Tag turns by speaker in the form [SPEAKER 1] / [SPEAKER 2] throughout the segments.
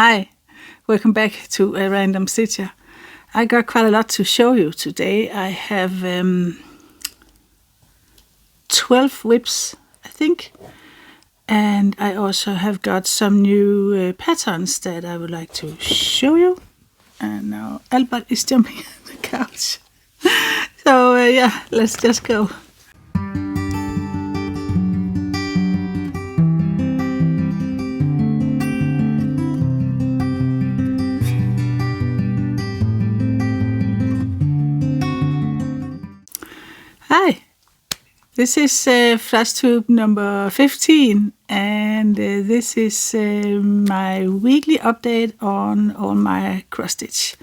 [SPEAKER 1] Hi, welcome back to a random stitcher. I got quite a lot to show you today. I have 12 whips, I think, and I also have got some new patterns that I would like to show you. And now Albert is jumping on the couch. So yeah, let's just go. Hi, this is FLOSSTUBE number 15, and this is my weekly update on all my cross stitch.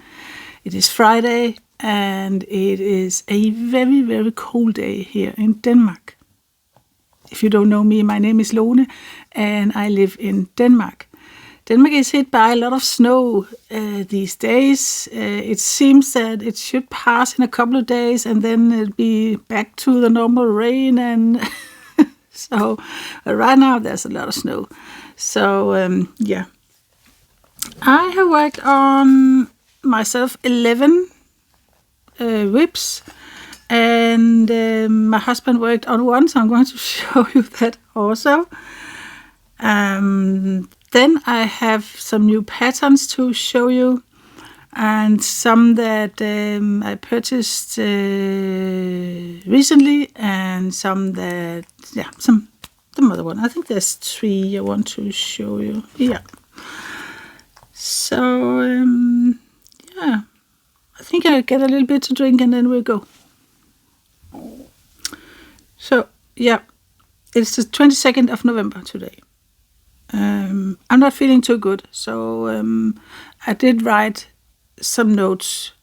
[SPEAKER 1] It is Friday, and it is a very, very cold day here in Denmark. If you don't know me, my name is Lone, and I live in Denmark. Denmark is hit by a lot of snow these days. It seems that it should pass in a couple of days and then it'll be back to the normal rain. And so right now there's a lot of snow. So yeah, I have worked on myself 11 whips, and my husband worked on one, so I'm going to show you that also. Then I have some new patterns to show you, and some that I purchased recently, and some that, yeah, some other one. I think there's 3 I want to show you. Yeah. So, yeah, I think I'll get a little bit to drink and then we'll go. So, yeah, it's the 22nd of November today. I'm not feeling too good, so I did write some notes,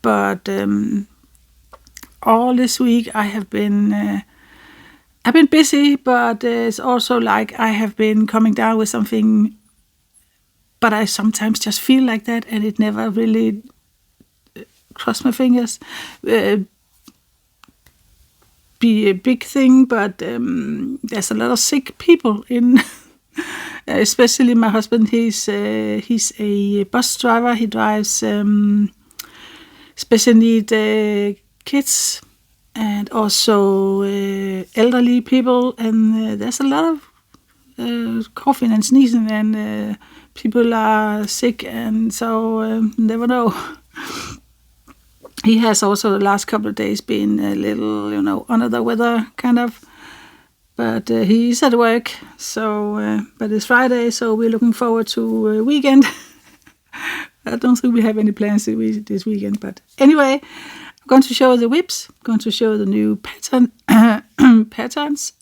[SPEAKER 1] but all this week I have been I've been busy, but it's also like I have been coming down with something, but I sometimes just feel like that, and it never really cross my fingers be a big thing, but there's a lot of sick people in. Especially my husband, he's a bus driver. He drives special need kids and also elderly people, and there's a lot of coughing and sneezing, and people are sick, and so never know. He has also the last couple of days been a little, under the weather, kind of. But he's at work, so but it's Friday, so we're looking forward to a weekend. I don't think we have any plans this weekend, but anyway, I'm going to show the whips, I'm going to show the new patterns,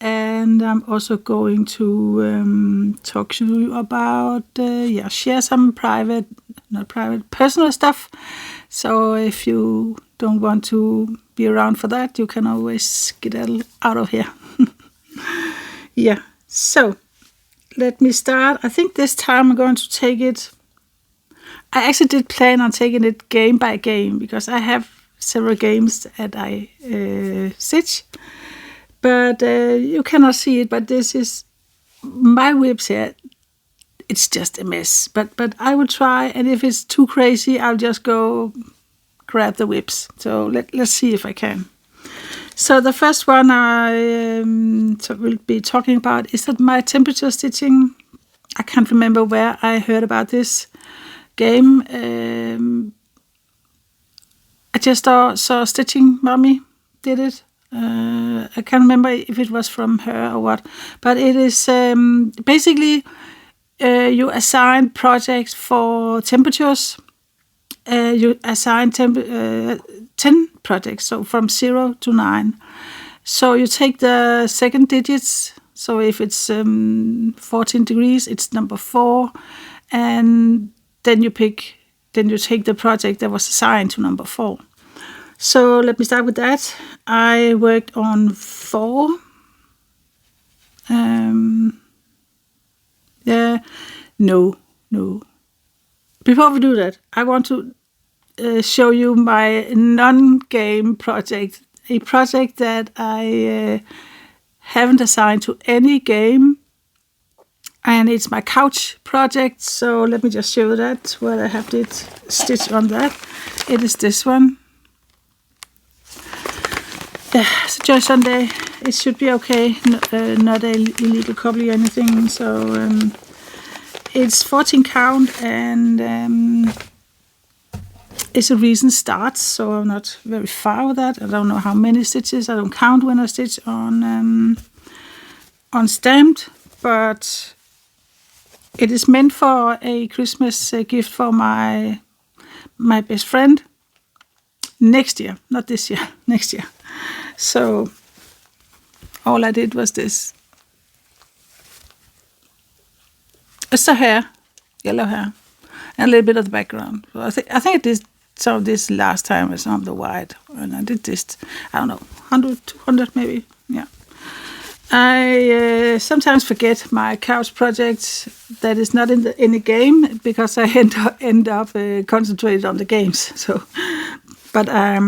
[SPEAKER 1] and I'm also going to talk to you about, share some personal stuff. So if you don't want to be around for that, you can always skedaddle out of here. Yeah, so let me start. I think this time I'm going to take it. I actually did plan on taking it game by game because I have several games that I stitch, but you cannot see it. But this is my whips here. It's just a mess, but I will try. And if it's too crazy, I'll just go grab the whips. So let's see if I can. So the first one I will be talking about is that my temperature stitching. I can't remember where I heard about this game. I just saw Stitching Mommy did it. I can't remember if it was from her or what, but it is basically you assign projects for temperatures. You assign 10 projects, so from 0 to 9. So you take the second digits, so if it's 14 degrees, it's number 4, and then you take the project that was assigned to number 4. So let me start with that. I worked on 4. No. Before we do that, I want to show you my non-game project, a project that I haven't assigned to any game. and it's my couch project. So let me just show that, what I have did stitch on that. It is this one. Yeah, it's Joy Sunday. It should be okay, not a illegal copy or anything. So it's 14 count, and it's a recent start, so I'm not very far with that. I don't know how many stitches. I don't count when I stitch on stamped, but it is meant for a Christmas gift for my best friend next year, not this year, next year. So all I did was this. It's the hair, yellow hair, and a little bit of the background. So I think I did some of this last time with some of the white, and I did this, I don't know, 100, 200 maybe, yeah. I sometimes forget my couch project that is not in the game, because I end up concentrated on the games. So, but I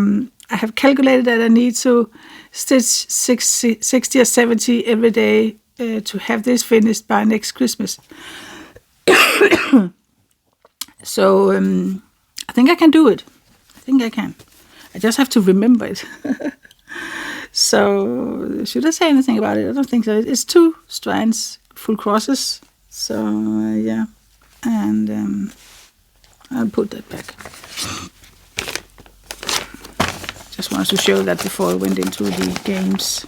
[SPEAKER 1] have calculated that I need to stitch 60 or 70 every day to have this finished by next Christmas. So I think I can do it. I think I can. I just have to remember it. So should I say anything about it? I don't think so. It's 2 strands, full crosses. So yeah, and I'll put that back. Just wanted to show that before I went into the games.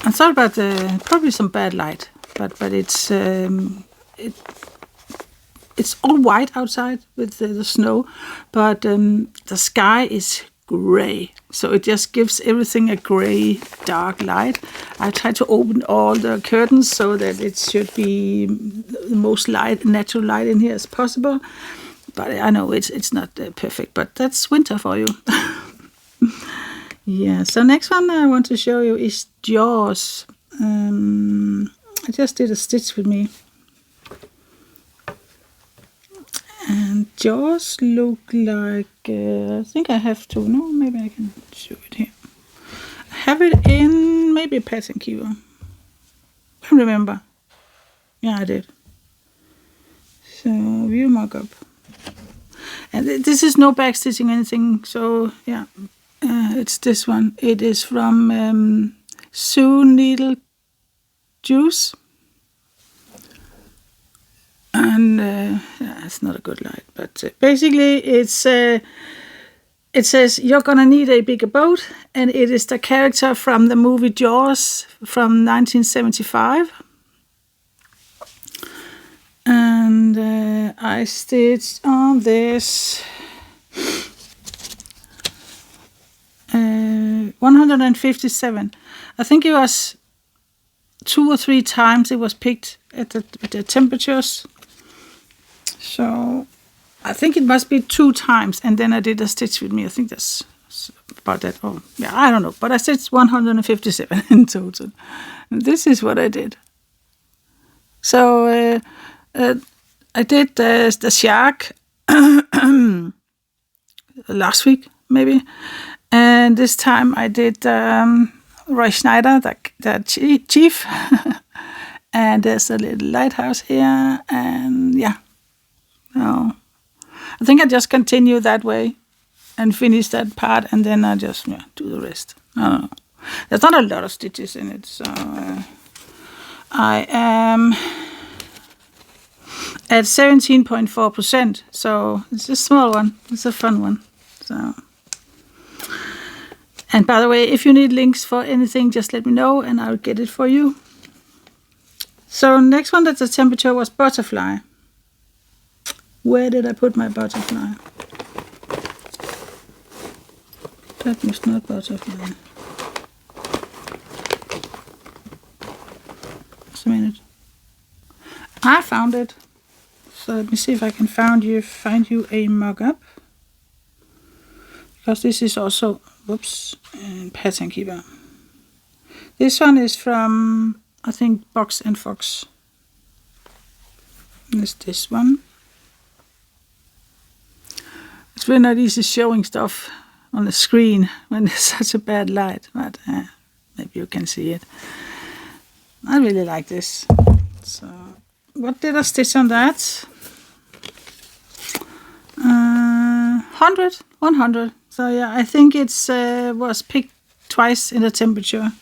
[SPEAKER 1] I thought about probably some bad light, but it's all white outside with the snow, but the sky is gray, so it just gives everything a gray, dark light. I tried to open all the curtains so that it should be the most natural light in here as possible. But I know it's not perfect, but that's winter for you. Yeah, so next one I want to show you is Jaws. I just did a stitch with me. And Jaws look like, I think I have to, no, maybe I can show it here. I have it in maybe a pattern keeper. I don't remember. Yeah, I did. So, view markup. And this is no back stitching or anything, so yeah, it's this one. It is from Sue Needle Juice. And yeah, it's not a good light, but basically it says you're gonna need a bigger boat, and it is the character from the movie Jaws from 1975. And I stitched on this 157. I think it was 2 or 3 times it was picked at the temperatures. So I think it must be 2 times, and then I did a stitch with me. I think that's about that. Oh, yeah, I don't know. But I stitched 157 in total. And this is what I did. So I did the shark last week, maybe. And this time I did Roy Schneider, the chief. And there's a little lighthouse here. And yeah. So I think I just continue that way and finish that part, and then I just do the rest. I don't know. There's not a lot of stitches in it, so I am at 17.4%. So it's a small one. It's a fun one. So. And by the way, if you need links for anything, just let me know and I'll get it for you. So next one, that the temperature was butterfly. Where did I put my butterfly? That was not butterfly. Just a minute. I found it. So let me see if I can find you a mock-up. Because this is also, whoops, pattern keeper. This one is from, I think, Box and Fox. And it's this one. It's really not easy showing stuff on the screen when there's such a bad light, but maybe you can see it. I really like this. So, what did I stitch on that? 100. So yeah, I think it's was picked twice in the temperature.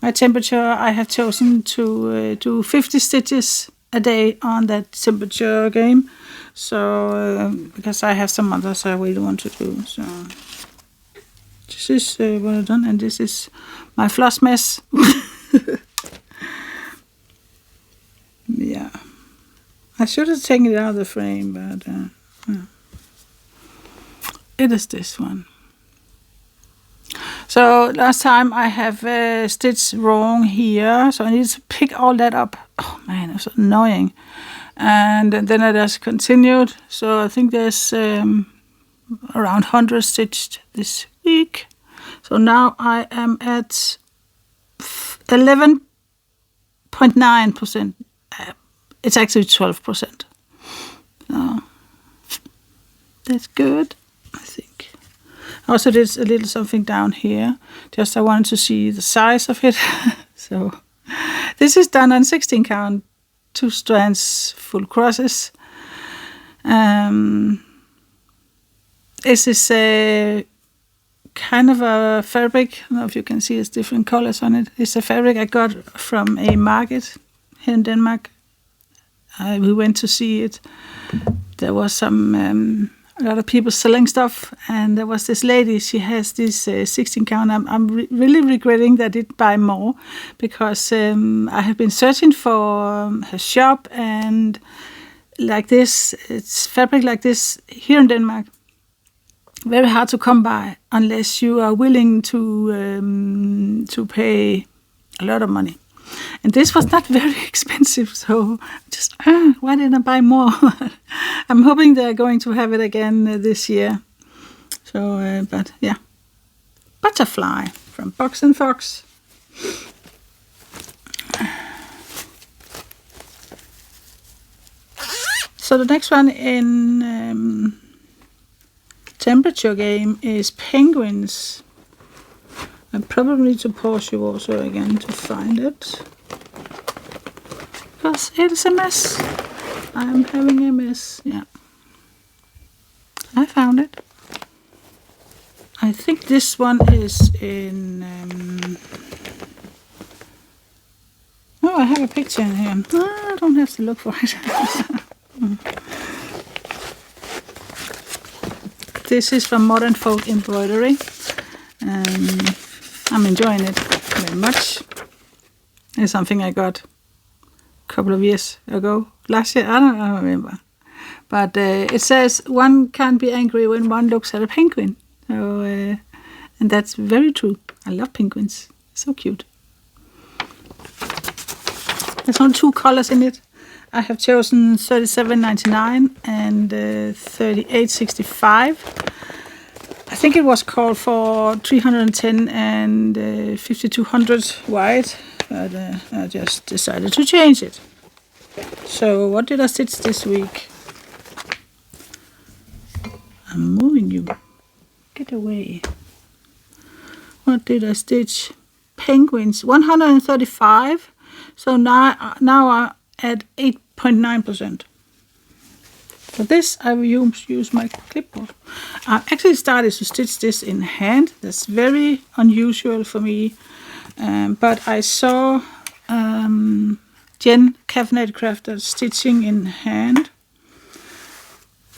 [SPEAKER 1] My temperature, I have chosen to do 50 stitches a day on that temperature game. So because I have some others I really want to do. So this is what I've done, and this is my floss mess. Yeah, I should have taken it out of the frame, but yeah. It is this one. So last time I have stitched wrong here, so I need to pick all that up. Oh man, it was annoying. And then I just continued. So I think there's around 100 stitched this week. So now I am at 11.9%. It's actually 12%. So that's good, I think. I also did a little something down here. Just I wanted to see the size of it. So this is done on 16 count, 2 strands, full crosses. This is a kind of a fabric. I don't know if you can see, it's different colors on it. It's a fabric I got from a market here in Denmark. We went to see it. There was a lot of people selling stuff, and there was this lady. She has this 16 count. I'm really regretting that I didn't buy more, because I have been searching for her shop, and like this, it's fabric like this here in Denmark. Very hard to come by unless you are willing to pay a lot of money. And this was not very expensive, so just, why didn't I buy more? I'm hoping they're going to have it again this year. So, but yeah. Butterfly from Box and Fox. So the next one in temperature game is penguins. I probably need to pause you also again to find it, because it is a mess. I'm having a mess. Yeah, I found it. I think this one is in. Oh, I have a picture in here. I don't have to look for it. This is from Modern Folk Embroidery. I'm enjoying it very much. It's something I got a couple of years ago. Last year, I don't remember. But it says, one can't be angry when one looks at a penguin. So, and that's very true. I love penguins. So cute. There's only 2 colors in it. I have chosen 37.99 and 38.65. I think it was called for 310 and 5200 wide, but I just decided to change it. So what did I stitch this week? I'm moving you. Get away. What did I stitch? Penguins, 135. So now I'm at 8.9%. For this, I will use my clipboard. I actually started to stitch this in hand. That's very unusual for me. But I saw Jen Cabinet Crafter stitching in hand.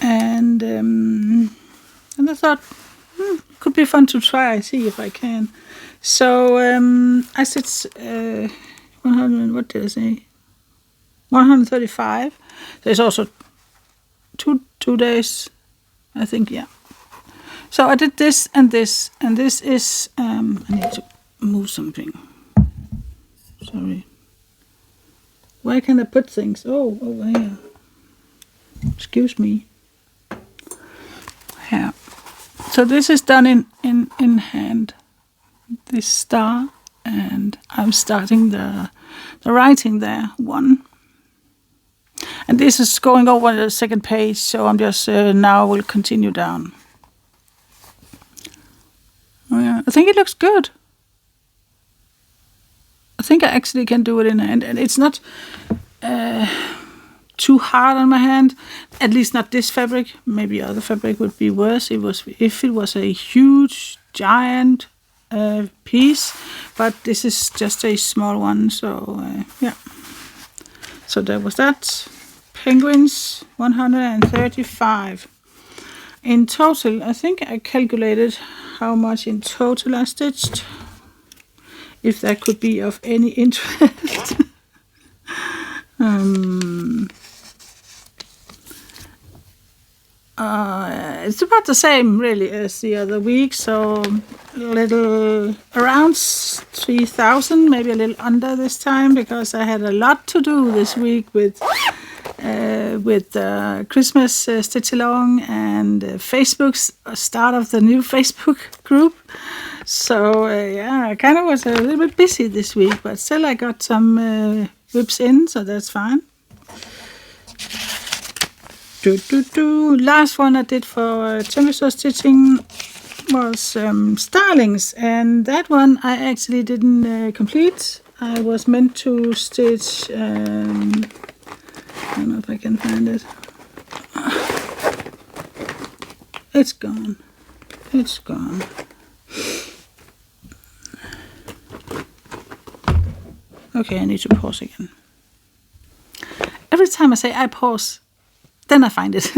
[SPEAKER 1] And I thought, it could be fun to try, see if I can. So I stitched 100, what did I say? 135. There's also two days, I think, yeah. So I did this, and this is, I need to move something. Sorry. Where can I put things? Oh, over here. Excuse me. Here. So this is done in hand. This star, and I'm starting the writing there, 1. And this is going over the second page, so I'm just now will continue down. Oh, yeah. I think it looks good. I think I actually can do it in hand, and it's not too hard on my hand. At least not this fabric. Maybe other fabric would be worse. If it was a huge, giant piece, but this is just a small one. So yeah. So that was that. Penguins, 135. In total, I think I calculated how much in total I stitched. If that could be of any interest. It's about the same really as the other week, so a little around 3,000, maybe a little under this time, because I had a lot to do this week with Christmas stitch along and Facebook's start of the new Facebook group. So yeah, I kind of was a little bit busy this week, but still I got some whips in, so that's fine. Last one I did for temperature stitching was starlings, and that one I actually didn't complete. I was meant to stitch, I don't know if I can find it. It's gone. It's gone. Okay, I need to pause again. Every time I say I pause, then I find it.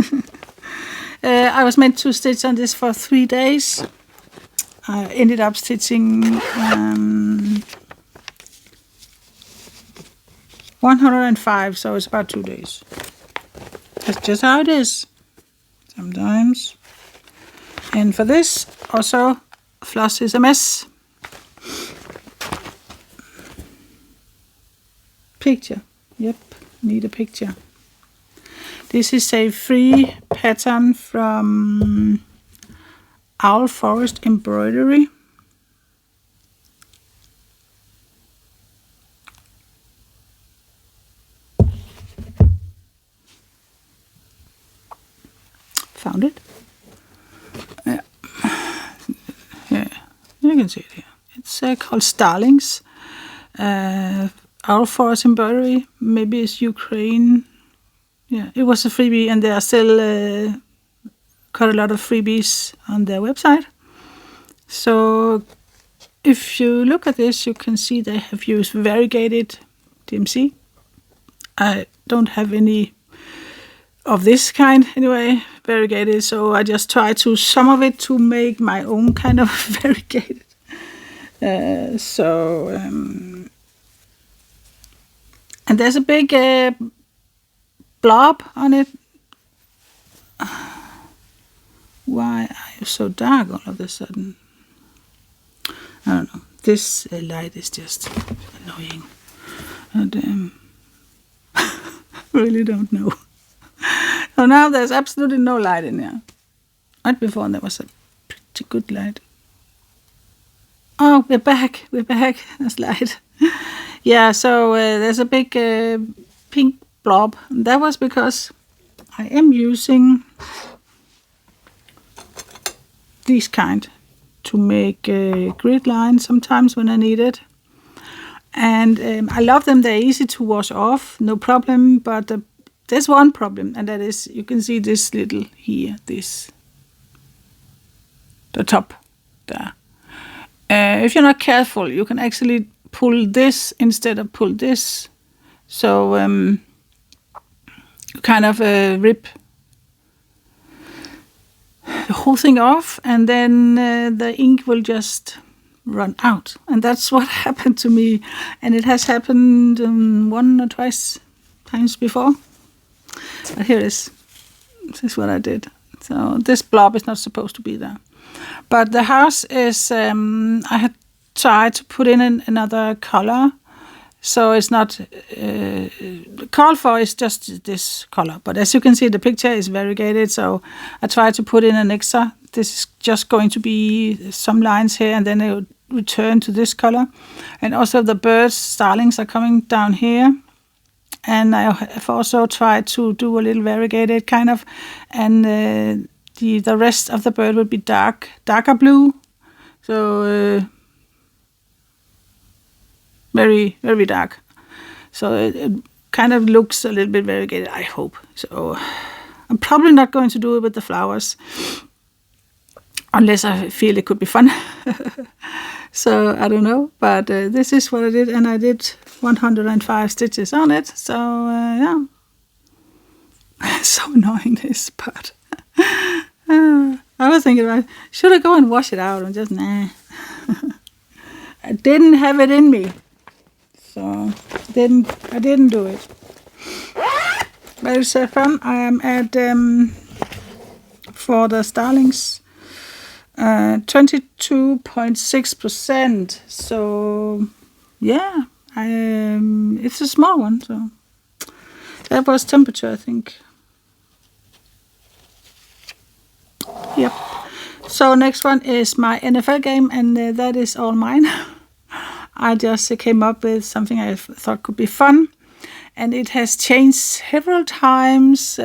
[SPEAKER 1] I was meant to stitch on this for 3 days. I ended up stitching 105, so it's about 2 days. That's just how it is sometimes. And for this, also, floss is a mess. Picture. Yep, need a picture. This is a free pattern from Owl Forest Embroidery. Found it. Yeah, you can see it here. It's called Starlings. Owl Forest Embroidery. Maybe it's Ukraine. Yeah, it was a freebie, and they are still got a lot of freebies on their website. So if you look at this, you can see they have used variegated DMC. I don't have any of this kind anyway, variegated, so I just try to some of it to make my own kind of variegated. And there's a big blob on it. Why are you so dark all of a sudden? I don't know. This light is just annoying. And really don't know. So now there's absolutely no light in there. Right before there was a pretty good light. Oh, we're back. We're back. There's light. Yeah, so there's a big pink blob. That was because I am using these kind to make grid lines sometimes when I need it. And I love them. They're easy to wash off, no problem. But there's one problem, and that is you can see this little here, the top there. If you're not careful, you can actually pull this instead of pull this. So you kind of rip the whole thing off, and then the ink will just run out. And that's what happened to me. And it has happened 1 or 2 times before. But here it is. This is what I did. So this blob is not supposed to be there. But the house is, I had tried to put in another color. So it's not called for, it's just this color. But as you can see, the picture is variegated. So I tried to put in an extra. This is just going to be some lines here, and then it will return to this color. And also the birds, starlings, are coming down here. And I have also tried to do a little variegated kind of, and the rest of the bird would be darker blue. So very, very dark. So it kind of looks a little bit variegated, I hope. So I'm probably not going to do it with the flowers, unless I feel it could be fun. So I don't know, but this is what I did, and I did 105 stitches on it. So yeah, so annoying this part. I was thinking about, should I go and wash it out? And just nah. I didn't have it in me, so I didn't do it. But it's fun. I am at for the starlings 22.6%. So yeah, it's a small one. So that was temperature, I think. Yep. So next one is my NFL game, and that is all mine. I just came up with something I thought could be fun, and it has changed several times.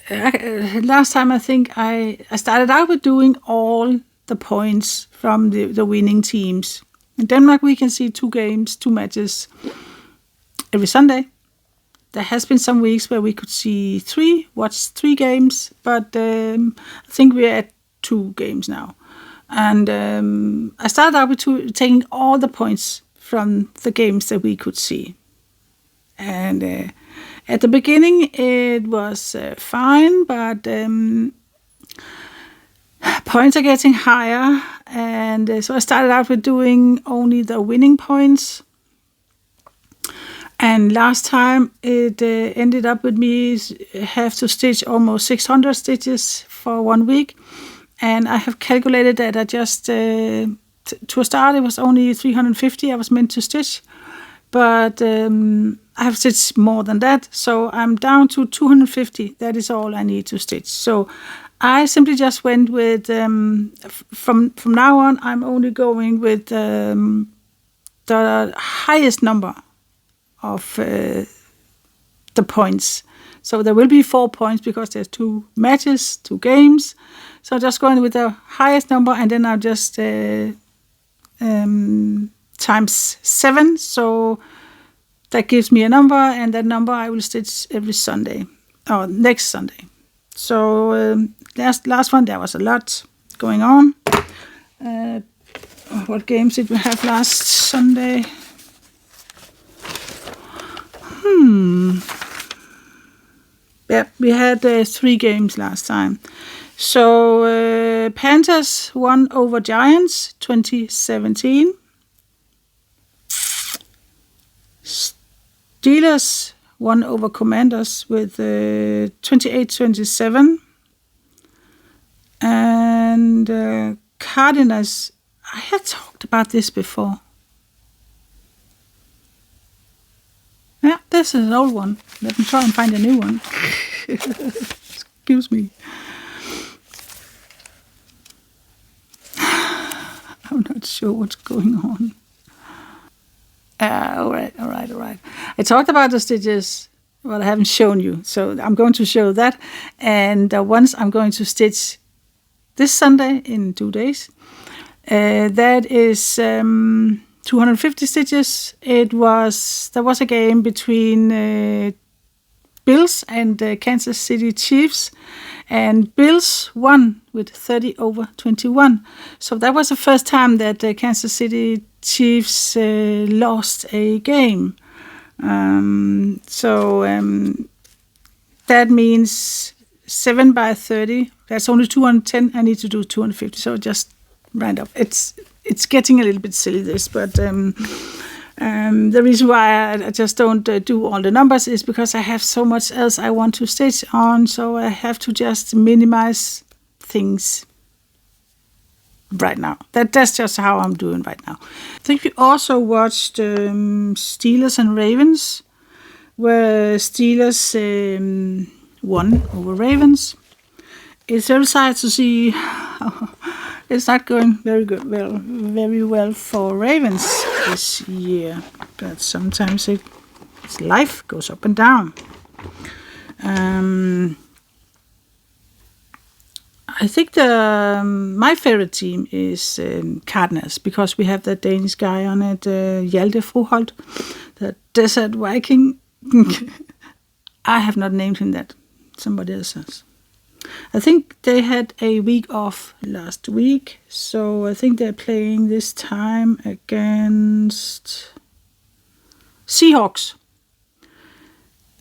[SPEAKER 1] Last time I think I started out with doing all the points from the winning teams. In Denmark we can see 2 matches every Sunday. There has been some weeks where we could see watch 3 games, but I think we're at 2 games now. And I started out with taking all the points from the games that we could see. And at the beginning it was fine, but points are getting higher. And so I started out with doing only the winning points. And last time it ended up with me have to stitch almost 600 stitches for 1 week. And I have calculated that I just, to start, it was only 350 I was meant to stitch. But I have stitched more than that. So I'm down to 250. That is all I need to stitch. So I simply just went with, from now on, I'm only going with the highest number of the points. So there will be 4 points because there's 2 matches, 2 games. So just going with the highest number, and then I'll just times 7. So that gives me a number, and that number I will stitch every Sunday, or next Sunday. So last one, there was a lot going on. What games did we have last Sunday? Yeah, we had 3 games last time. So Panthers won over Giants 2017. Steelers won over Commanders with 28-27. And Cardinals, I had talked about this before. Yeah, this is an old one. Let me try and find a new one. Excuse me. I'm not sure what's going on. All right. I talked about the stitches, but I haven't shown you. So I'm going to show that. And once I'm going to stitch this Sunday in 2 days. That is 250 stitches. There was a game between Bills and Kansas City Chiefs, and Bills won with 30-21. So that was the first time that the Kansas City Chiefs lost a game. That means 7 by 30. That's only 210. I need to do 250. So just round up. It's getting a little bit silly, this, but the reason why I just don't do all the numbers is because I have so much else I want to stitch on, so I have to just minimize things right now. That's just how I'm doing right now. I think we also watched Steelers and Ravens, where Steelers won over Ravens. It's very sad to see it's not going very well for Ravens this year. But sometimes its life goes up and I think my favorite team is Cardinals, because we have that Danish guy on it, Hjalte Froholt, the Desert Viking. I have not named him that. Somebody else has. I think they had a week off last week, so I think they're playing this time against Seahawks.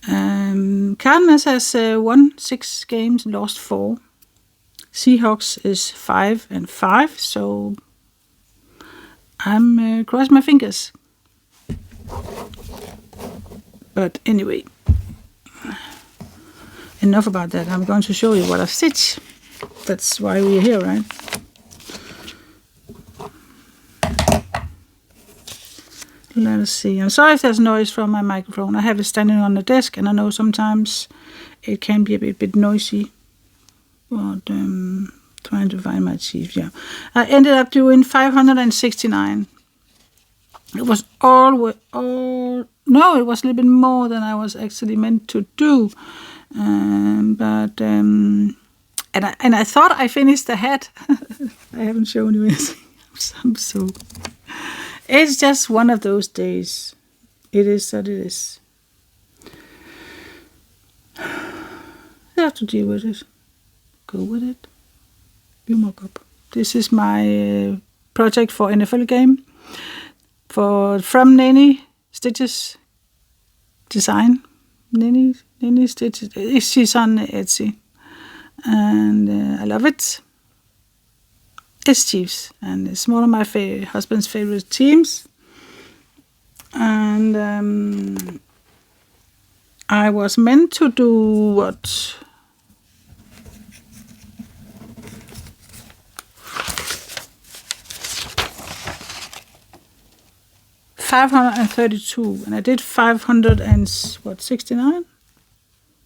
[SPEAKER 1] Cardinals has won 6 games, lost 4. Seahawks is 5-5, so I'm crossing my fingers. But anyway, enough about that. I'm going to show you what I've stitched. That's why we're here, right? Let us see. I'm sorry if there's noise from my microphone. I have it standing on the desk, and I know sometimes it can be a bit noisy. But trying to find my chief. Yeah, I ended up doing 569. It was all. No, it was a little bit more than I was actually meant to do. And I thought I finished the hat. I haven't shown you anything. I'm so. It's just one of those days. It is what it is. You have to deal with it. Go with it. You mock up. This is my project for NFL game. From Nanny Stitches Design. Nanny Stitches. She's on Etsy. And I love it. It's Chiefs. And it's one of my husband's favorite teams. And I was meant to do what? 532, and I did 569.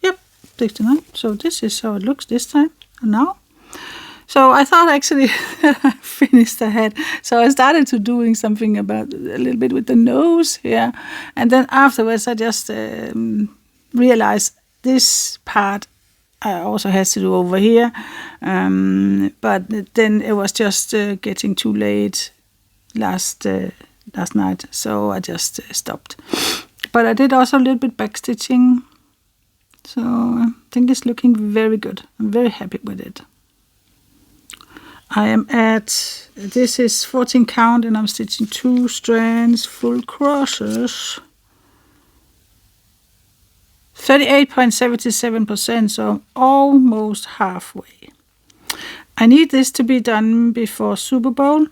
[SPEAKER 1] Yep, 69. So this is how it looks this time and now. So I thought actually I finished the head. So I started to doing something about a little bit with the nose here, and then afterwards I just realized this part I also had to do over here, but then it was just getting too late last night, so I just stopped. But I did also a little bit backstitching, so I think it's looking very good. I'm very happy with it. I am at, this is 14 count, and I'm stitching 2 strands full crosses. 38.77%, so almost halfway. I need this to be done before Super Bowl,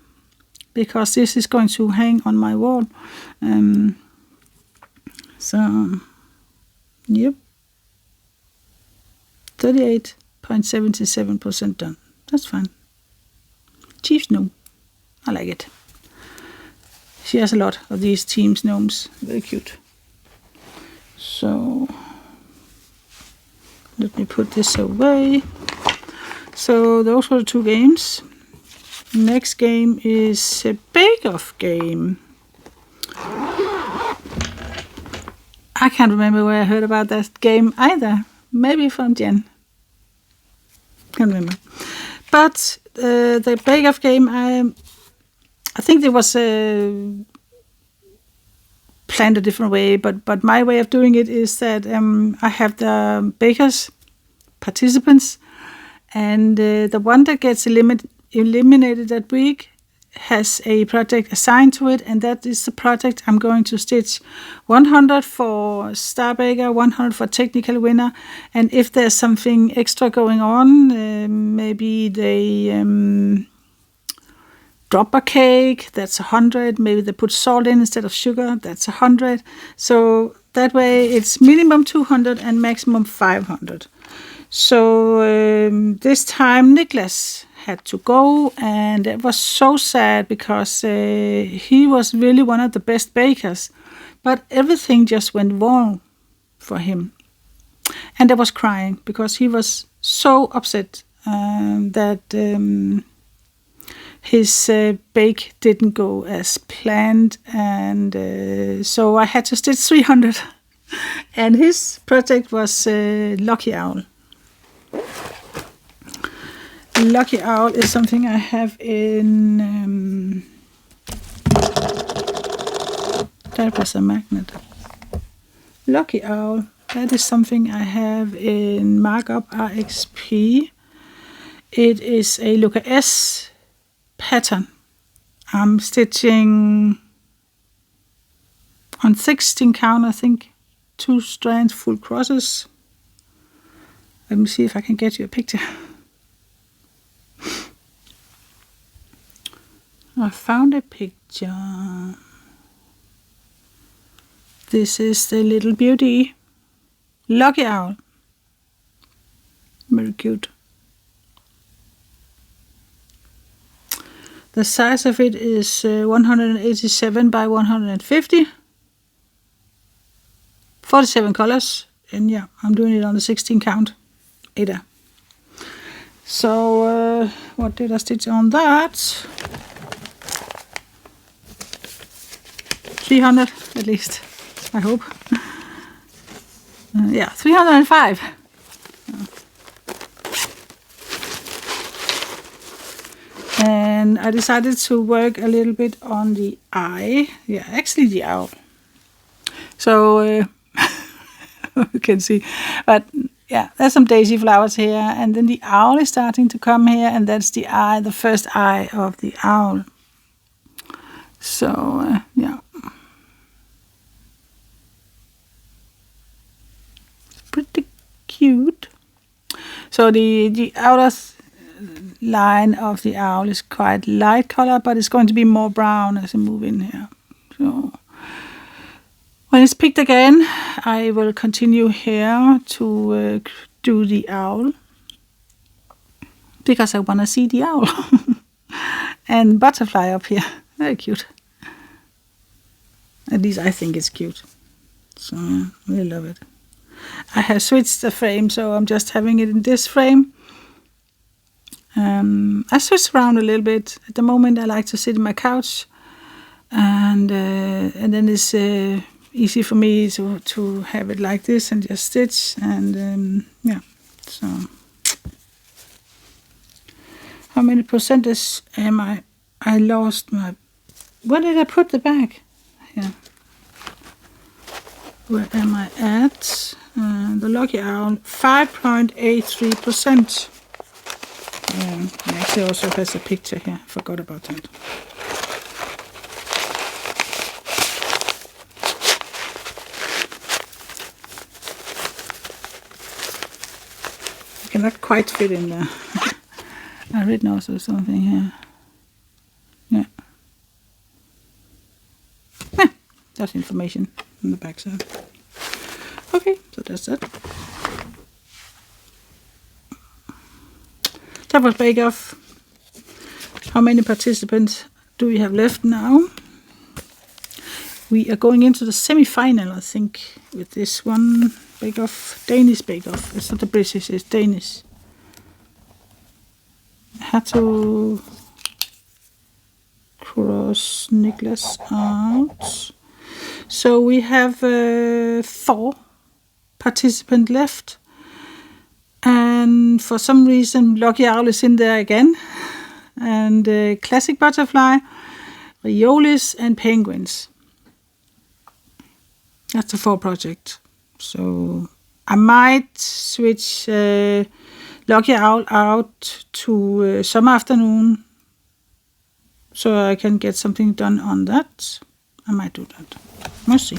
[SPEAKER 1] because this is going to hang on my wall. So, yep. 38.77% done. That's fine. Chiefs gnome. I like it. She has a lot of these teams gnomes. Very cute. So, let me put this away. So, those were the 2 games. Next game is a bake-off game. I can't remember where I heard about that game either. Maybe from Jen. Can't remember. But the bake-off game, I think it was planned a different way. But my way of doing it is that I have the bakers, participants, and the one that gets eliminated that week has a project assigned to it, and that is the project I'm going to stitch. 100 for Star Baker, 100 for technical winner, and if there's something extra going on, maybe they drop a cake, that's 100. Maybe they put salt in instead of sugar, that's 100. So that way it's minimum 200 and maximum 500. So this time Niklas had to go, and it was so sad because he was really one of the best bakers, but everything just went wrong for him. And I was crying because he was so upset that his bake didn't go as planned, and so I had to stitch 300. And his project was Lucky Owl. Lucky Owl is something I have in... that was a magnet. Lucky Owl, that is something I have in Markup RXP. It is a Luca S pattern. I'm stitching on 16 count, I think. 2 strands, full crosses. Let me see if I can get you a picture. I found a picture. This is the little beauty. Lucky Owl. Very cute. The size of it is 187 by 150. 47 colors. And yeah, I'm doing it on the 16 count. Ada. So, what did I stitch on that? 300 at least, I hope. Yeah, 305. And I decided to work a little bit on the eye. Yeah, actually the owl. So, you can see. But yeah, there's some daisy flowers here. And then the owl is starting to come here. And that's the eye, the first eye of the owl. So, yeah. Pretty cute. So the outer line of the owl is quite light color, but it's going to be more brown as I move in here. So when it's picked again, I will continue here to do the owl, because I want to see the owl. And butterfly up here, very cute. At least I think it's cute. So I really love it. I have switched the frame, so I'm just having it in this frame. I switched around a little bit. At the moment, I like to sit in my couch, and then it's easy for me to have it like this and just stitch. And yeah, so how many percentage am I? I lost my. Where did I put the bag? Yeah. Where am I at? The Lucky Owl, 5.83%. Actually also has a picture here. I forgot about that. I cannot quite fit in there. I read also something here. Yeah. That's information on the back side. Okay, so that's it. That was Bake Off. How many participants do we have left now? We are going into the semi-final, I think, with this one. Bake Off, Danish Bake Off. It's not the British, it's Danish. I had to cross Nicholas out. So we have 4 participants left. And for some reason, Lucky Owl is in there again. And Classic Butterfly, Riolis, and Penguins. That's the 4 project. So I might switch Lucky Owl out to some afternoon, so I can get something done on that. I might do that. We'll see.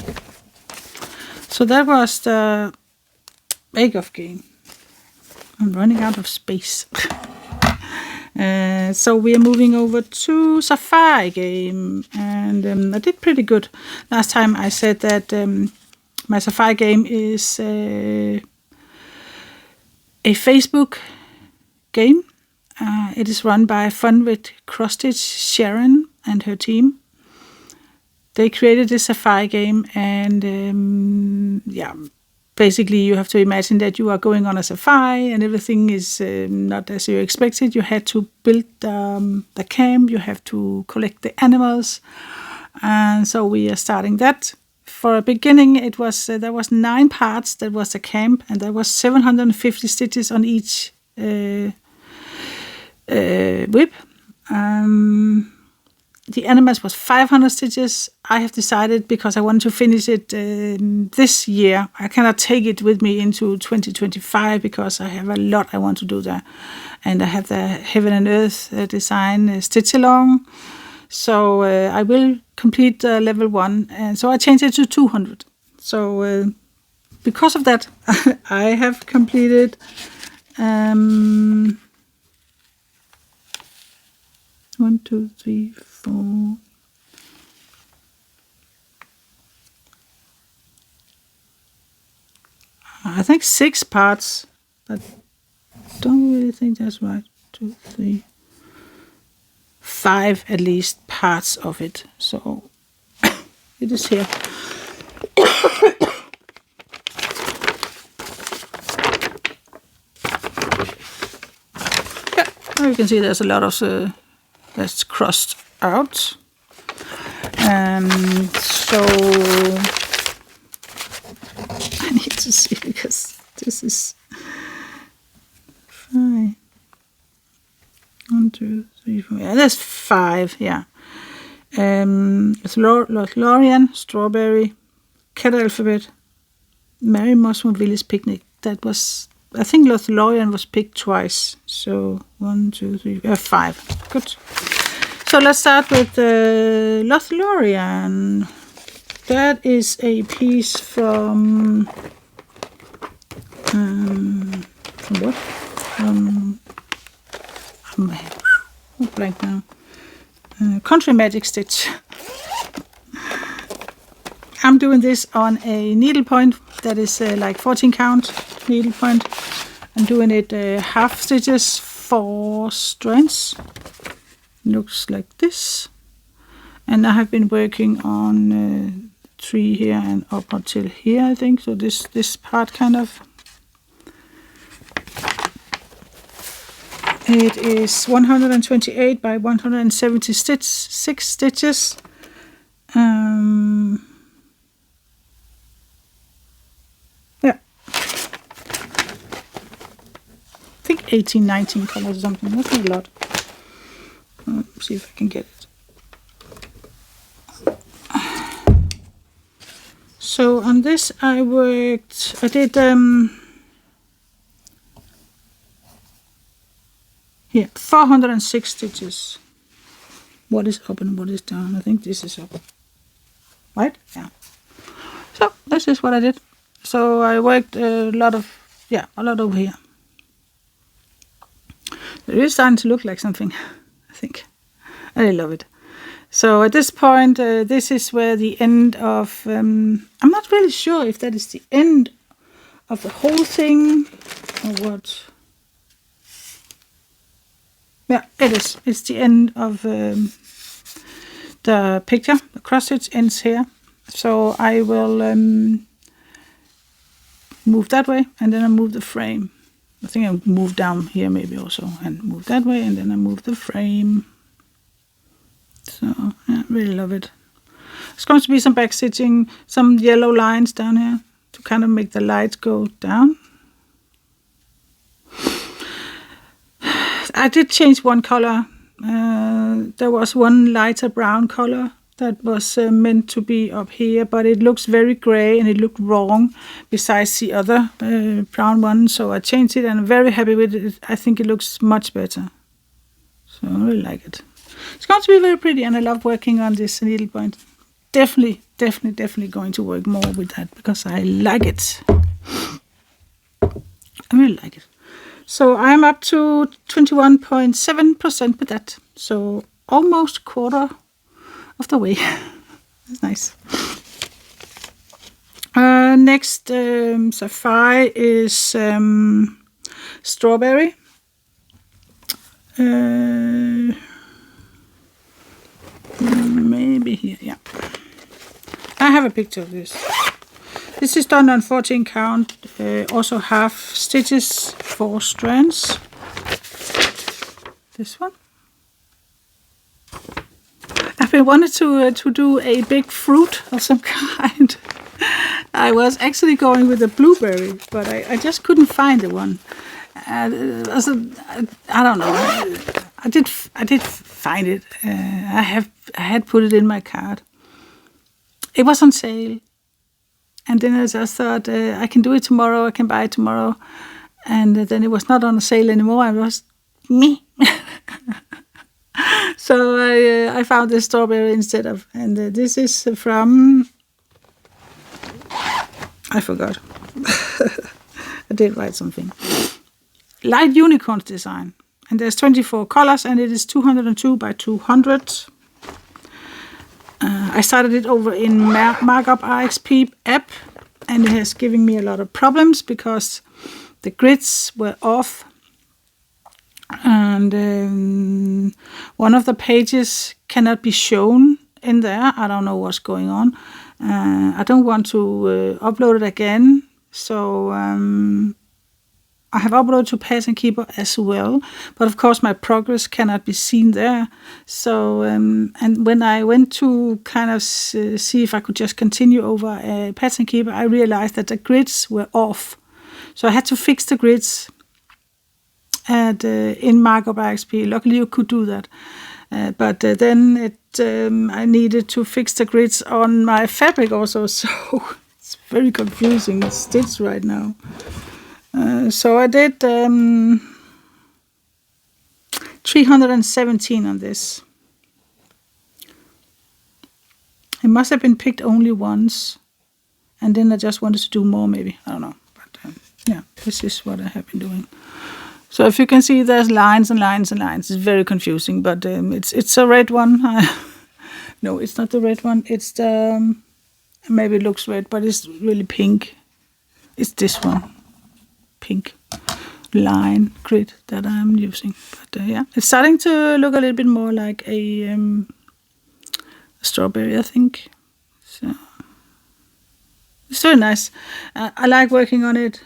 [SPEAKER 1] So that was the Bake Off game. I'm running out of space. So we are moving over to Safari game, and I did pretty good. Last time I said that my Safari game is a Facebook game. It is run by Fun with Cross Stitch Sharon and her team. They created this Safari game, and yeah, basically you have to imagine that you are going on a safari and everything is not as you expected. You had to build the camp, you have to collect the animals, and so we are starting that. For a beginning, it was there was 9 parts. That was the camp, and there was 750 stitches on each whip. The Lonemess was 500 stitches. I have decided, because I want to finish it this year, I cannot take it with me into 2025 because I have a lot I want to do there. And I have the Heaven and Earth design stitch along. So I will complete level 1. And so I changed it to 200. So because of that, I have completed 1, 2, 3, 4. I think 6 parts, but don't really think that's right. 2, 3, 5 at least parts of it. So it is here. Yeah, you can see there's a lot of that's crossed out. So I need to see, because this is 5. 1, 2, 3, 4. Yeah, that's 5. Yeah. Lothlorien, Strawberry, Cat Alphabet, Mary Mossmo Village Picnic. That was, I think Lothlorien was picked twice. So 1, 2, 3, 5. Good. So let's start with Lothlorien. That is a piece from what? I'm blank now. Country Magic Stitch. I'm doing this on a needlepoint that is like 14 count needlepoint. I'm doing it half stitches, 4 strands. Looks like this. And I have been working on 3 here and up until here, I think. So this part kind of. It is 128 by 176 stitches. Yeah. I think 18, 19 colors or something. That's not a lot. Let's see if I can get it. So on this I did here 406 stitches. What is up and what is down? I think this is up. Right? Yeah. So this is what I did. So I worked a lot over here. It is starting to look like something, I think. I really love it. So at this point, this is where the end of, I'm not really sure if that is the end of the whole thing or what. Yeah, it is. It's the end of the picture. The cross stitch ends here. So I will move that way, and then I move the frame. I think I move down here maybe also, and move that way, and then I move the frame. So yeah, really love it. There's going to be some back stitching, some yellow lines down here to kind of make the light go down. I did change one color. There was one lighter brown color that was meant to be up here, but it looks very gray and it looked wrong besides the other brown one. So I changed it and I'm very happy with it. I think it looks much better. So I really like it. It's going to be very pretty, and I love working on this needlepoint. Definitely going to work more with that because I like it. I really like it. So I'm up to 21.7% with that. So almost quarter of the way. That's nice. Next Sapphire is Strawberry. Maybe here, yeah. I have a picture of this. This is done on 14 count, also half stitches, 4 strands. This one. I've been wanting to do a big fruit of some kind. I was actually going with a blueberry, but I just couldn't find the one. I don't know. I did find it. I had put it in my cart. It was on sale, and then I just thought I can do it tomorrow. I can buy it tomorrow, and then it was not on sale anymore. I was me. So I found this strawberry instead of, and this is from, I forgot. I did write something. Light Unicorns design. And there's 24 colors, and it is 202 by 200. I started it over in Markup RXP app, and it has given me a lot of problems because the grids were off. And one of the pages cannot be shown in there. I don't know what's going on. I don't want to upload it again. So I have uploaded to Pattern Keeper as well, but of course my progress cannot be seen there. So, and when I went to kind of see if I could just continue over Pattern Keeper, I realized that the grids were off. So I had to fix the grids in Markup XP. Luckily you could do that. But then I needed to fix the grids on my fabric also, so it's very confusing. It's stitched right now. So I did 317 on this. It must have been picked only once, and then I just wanted to do more maybe. I don't know. But yeah, this is what I have been doing. So if you can see, there's lines and lines and lines. It's very confusing, but it's a red one. No, it's not the red one. It's the, maybe it looks red, but it's really pink. It's this one. Pink line grid that I'm using, but yeah, it's starting to look a little bit more like a strawberry, I think. So it's very nice. I like working on it.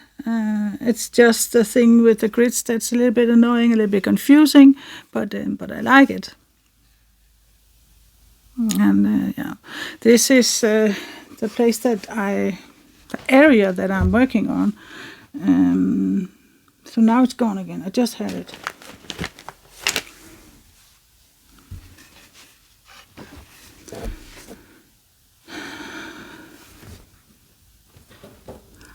[SPEAKER 1] It's just the thing with the grids that's a little bit annoying, a little bit confusing, but I like it. And yeah, this is the place that the area that I'm working on. So now it's gone again. I just had it.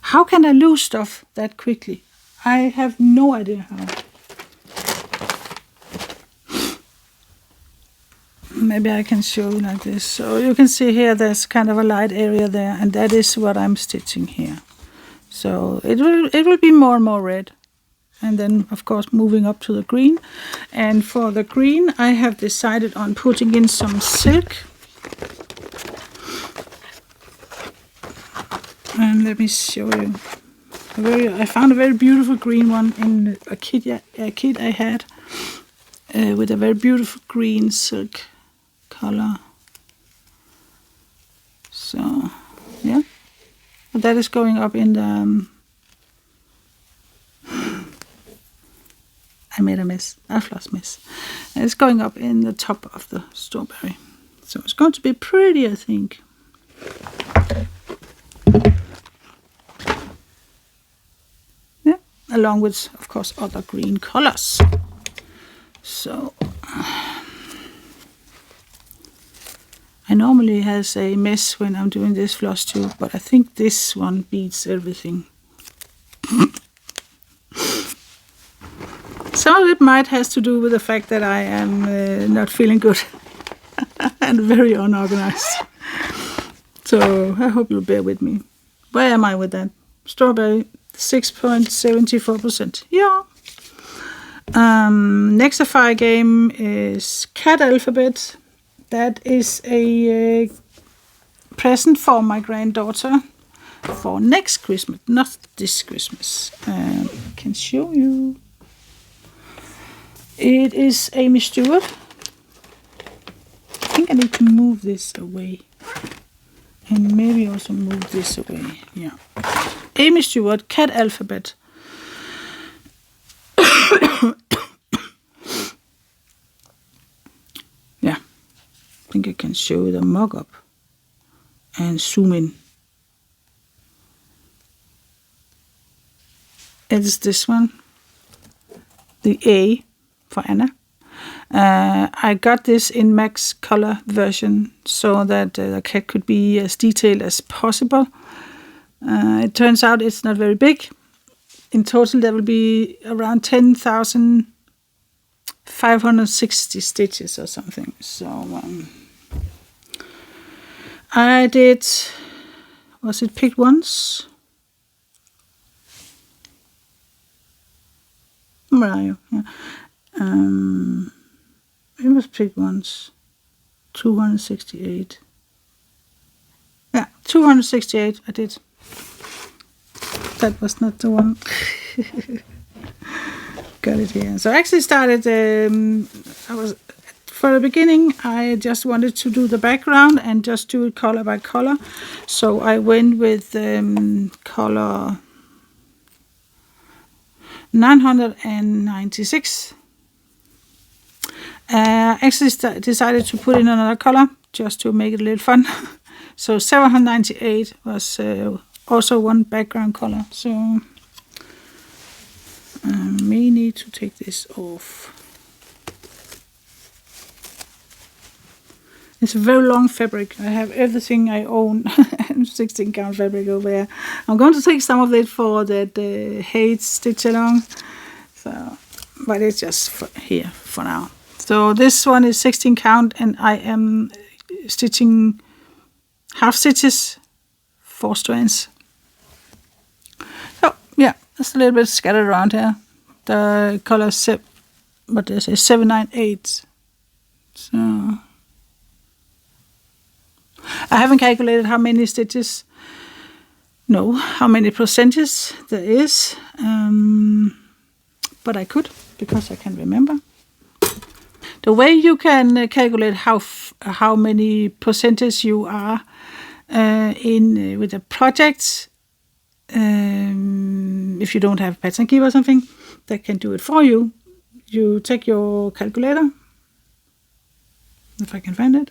[SPEAKER 1] How can I lose stuff that quickly? I have no idea how. Maybe I can show you like this. So you can see here there's kind of a light area there, and that is what I'm stitching here. So it will be more and more red, and then of course moving up to the green. And for the green, I have decided on putting in some silk. And let me show you. I found a very beautiful green one in a kit I had with a very beautiful green silk color. So yeah. That is going up in the, I made a mess, a floss mess. And it's going up in the top of the strawberry. So it's going to be pretty, I think. Yeah, along with, of course, other green colors. So I normally has a mess when I'm doing this floss tube, but I think this one beats everything. Some of it might has to do with the fact that I am not feeling good and very unorganized. So I hope you'll bear with me. Where am I with that? Strawberry, 6.74%. Yeah. Nexify game is Cat Alphabet. That is a present for my granddaughter for next Christmas, not this Christmas. I can show you. It is Amy Stewart. I think I need to move this away. And maybe also move this away. Yeah. Amy Stewart, Cat Alphabet. Yeah. I think I can show the mock-up and zoom in. It's this one. The A for Anna. I got this in max color version so that the cat could be as detailed as possible. It turns out it's not very big. In total, there will be around 10,560 stitches or something. So I did, was it picked once? Where are you? Yeah. It was picked once. 268. Yeah, 268 I did. That was not the one. Got it here. So I actually started, for the beginning, I just wanted to do the background and just do it color by color. So I went with color 996. Actually decided to put in another color just to make it a little fun. So 798 was also one background color. So I may need to take this off. It's a very long fabric. I have everything I own. 16 count fabric over there. I'm going to take some of it for that Hate stitch along. So, but it's just here for now. So this one is 16 count and I am stitching half stitches, 4 strands. So yeah, it's a little bit scattered around here. The color 798. So I haven't calculated how many stitches, no, how many percentages there is, but I could because I can remember. The way you can calculate how many percentage you are in with a project, if you don't have pattern keeper or something that can do it for you, you take your calculator, if I can find it.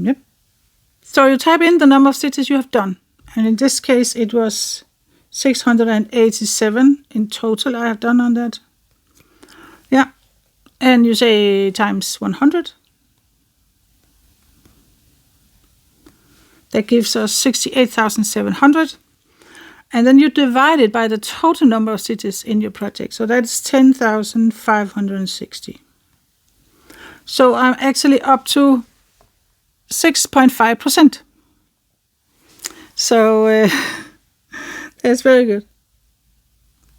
[SPEAKER 1] Yep. So you type in the number of stitches you have done, and in this case it was 687 in total I have done on that. Yeah, and you say times 100. That gives us 68,700. And then you divide it by the total number of stitches in your project. So that's 10,560. So I'm actually up to 6.5%. So that's very good.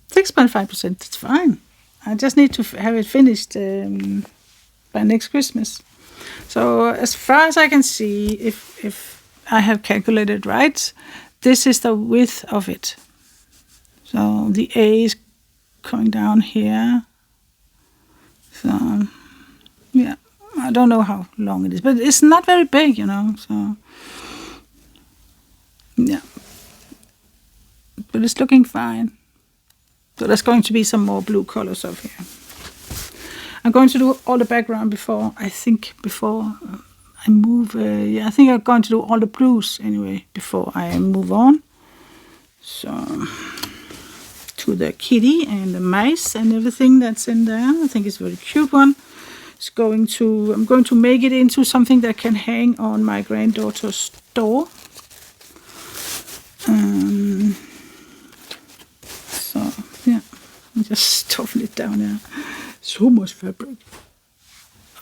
[SPEAKER 1] 6.5%, that's fine. I just need to have it finished by next Christmas. So as far as I can see, if I have calculated right, this is the width of it. So the A is coming down here. So yeah, I don't know how long it is, but it's not very big, you know. So yeah, but it's looking fine. So there's going to be some more blue colors up here. I'm going to do all the background before I move. Yeah, I think I'm going to do all the blues anyway before I move on. So to the kitty and the mice and everything that's in there. I think it's a very cute one. I'm going to make it into something that can hang on my granddaughter's door. So yeah, I'm just stuffing it down there. So much fabric.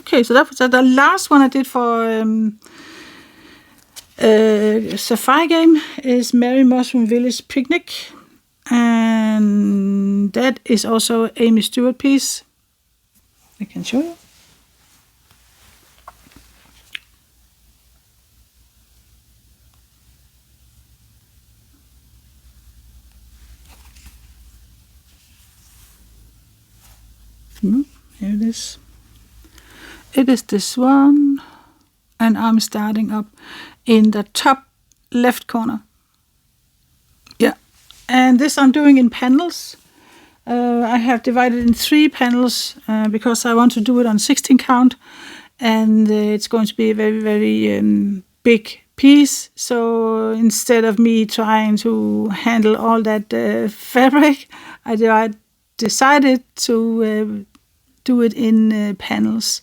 [SPEAKER 1] Okay, so that was the last one I did for Sapphire game is Merry Mushroom Village Picnic, and that is also Amy Stewart piece. I can show you. Here it is. It is this one, and I'm starting up in the top left corner. Yeah, and this I'm doing in panels. I have divided in 3 panels because I want to do it on 16 count, and it's going to be a very, very big piece. So instead of me trying to handle all that fabric, I divide decided to do it in panels.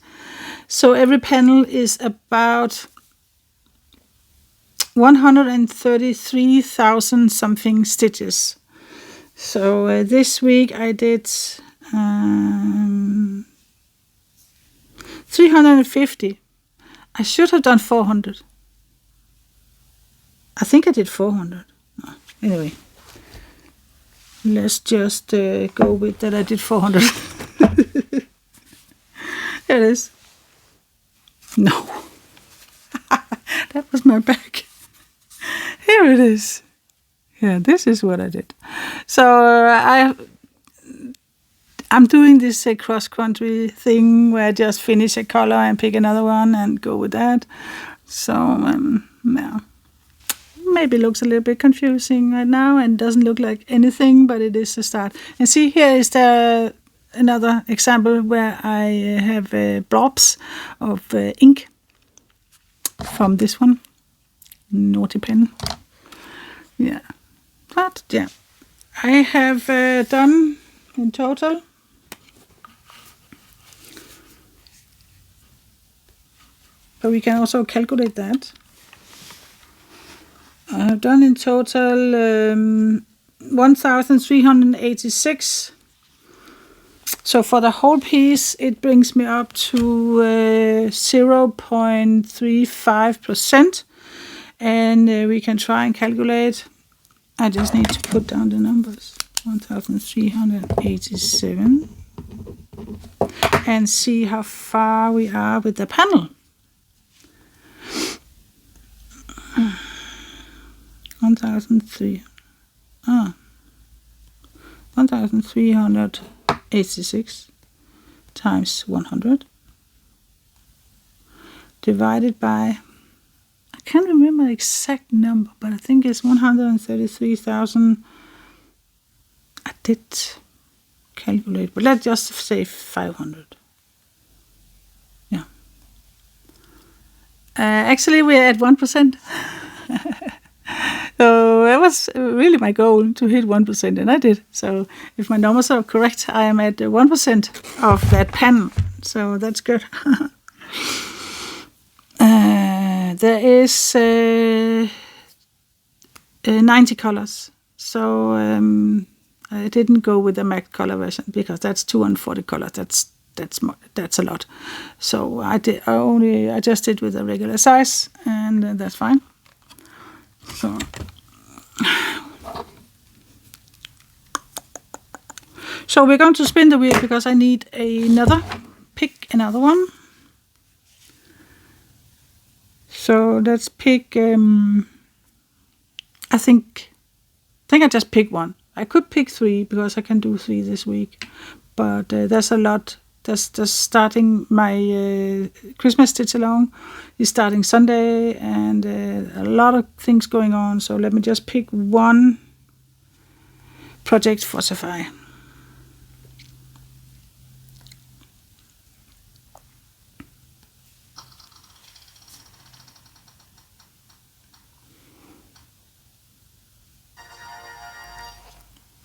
[SPEAKER 1] So every panel is about 133,000 something stitches. So this week I did 350. I should have done 400. I think I did 400. Anyway, let's just go with that I did 400. There it is. No. That was my back. Here it is. Yeah, this is what I did. So I'm doing this cross-country thing where I just finish a color and pick another one and go with that. So, yeah. Maybe looks a little bit confusing right now and doesn't look like anything, but it is a start. And see, here is another example where I have blobs of ink from this one. Naughty pen. Yeah. But, yeah. I have done in total but we can also calculate that. I have done in total 1,386. So for the whole piece, it brings me up to 0.35%. And we can try and calculate. I just need to put down the numbers. 1,387. And see how far we are with the panel. 1,386 times 100 divided by, I can't remember the exact number, but I think it's 133,000. I did calculate, but let's just say 500. Yeah. Actually, we're at 1%. So that was really my goal, to hit 1%, and I did. So if my numbers are correct, I am at 1% of that panel. So that's good. There is 90 colors. So I didn't go with the matte color version because that's 240 colors. That's a lot. So I just did with a regular size, and that's fine. So we're going to spin the wheel because I need pick another one. So let's pick. I think I just pick one. I could pick 3 because I can do 3 this week, but there's a lot. That's starting my Christmas stitch along is starting Sunday, and a lot of things going on. So let me just pick one project for Sapphire.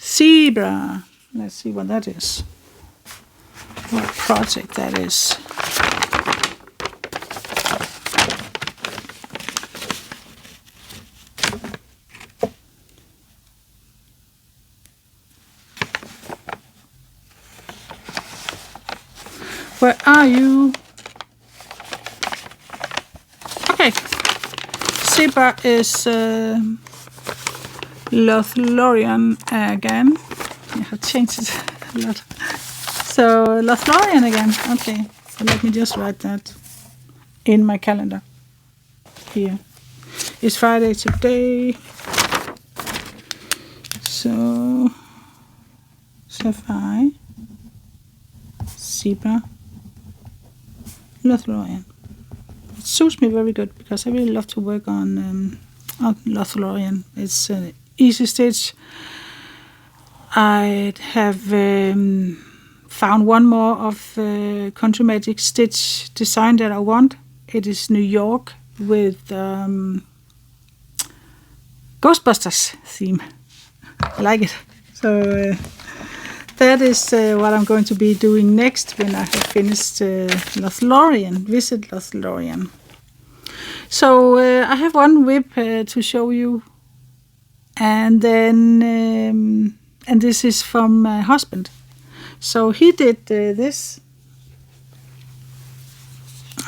[SPEAKER 1] Zebra. Let's see what that is. What project that is. Where are you? Okay. Zebra is Lothlorien again. I have changed it a lot. So Lothlorien again. Okay. So let me just write that in my calendar. Here. It's Friday today. So Sapphire, Zebra, Lothlorien. It suits me very good because I really love to work on Lothlorien. It's an easy stitch. I have found one more of Country Magic stitch design that I want. It is New York with Ghostbusters theme. I like it. So that is what I'm going to be doing next when I have finished Visit Lothlorien. So I have one whip to show you, and then and this is from my husband. So he did this.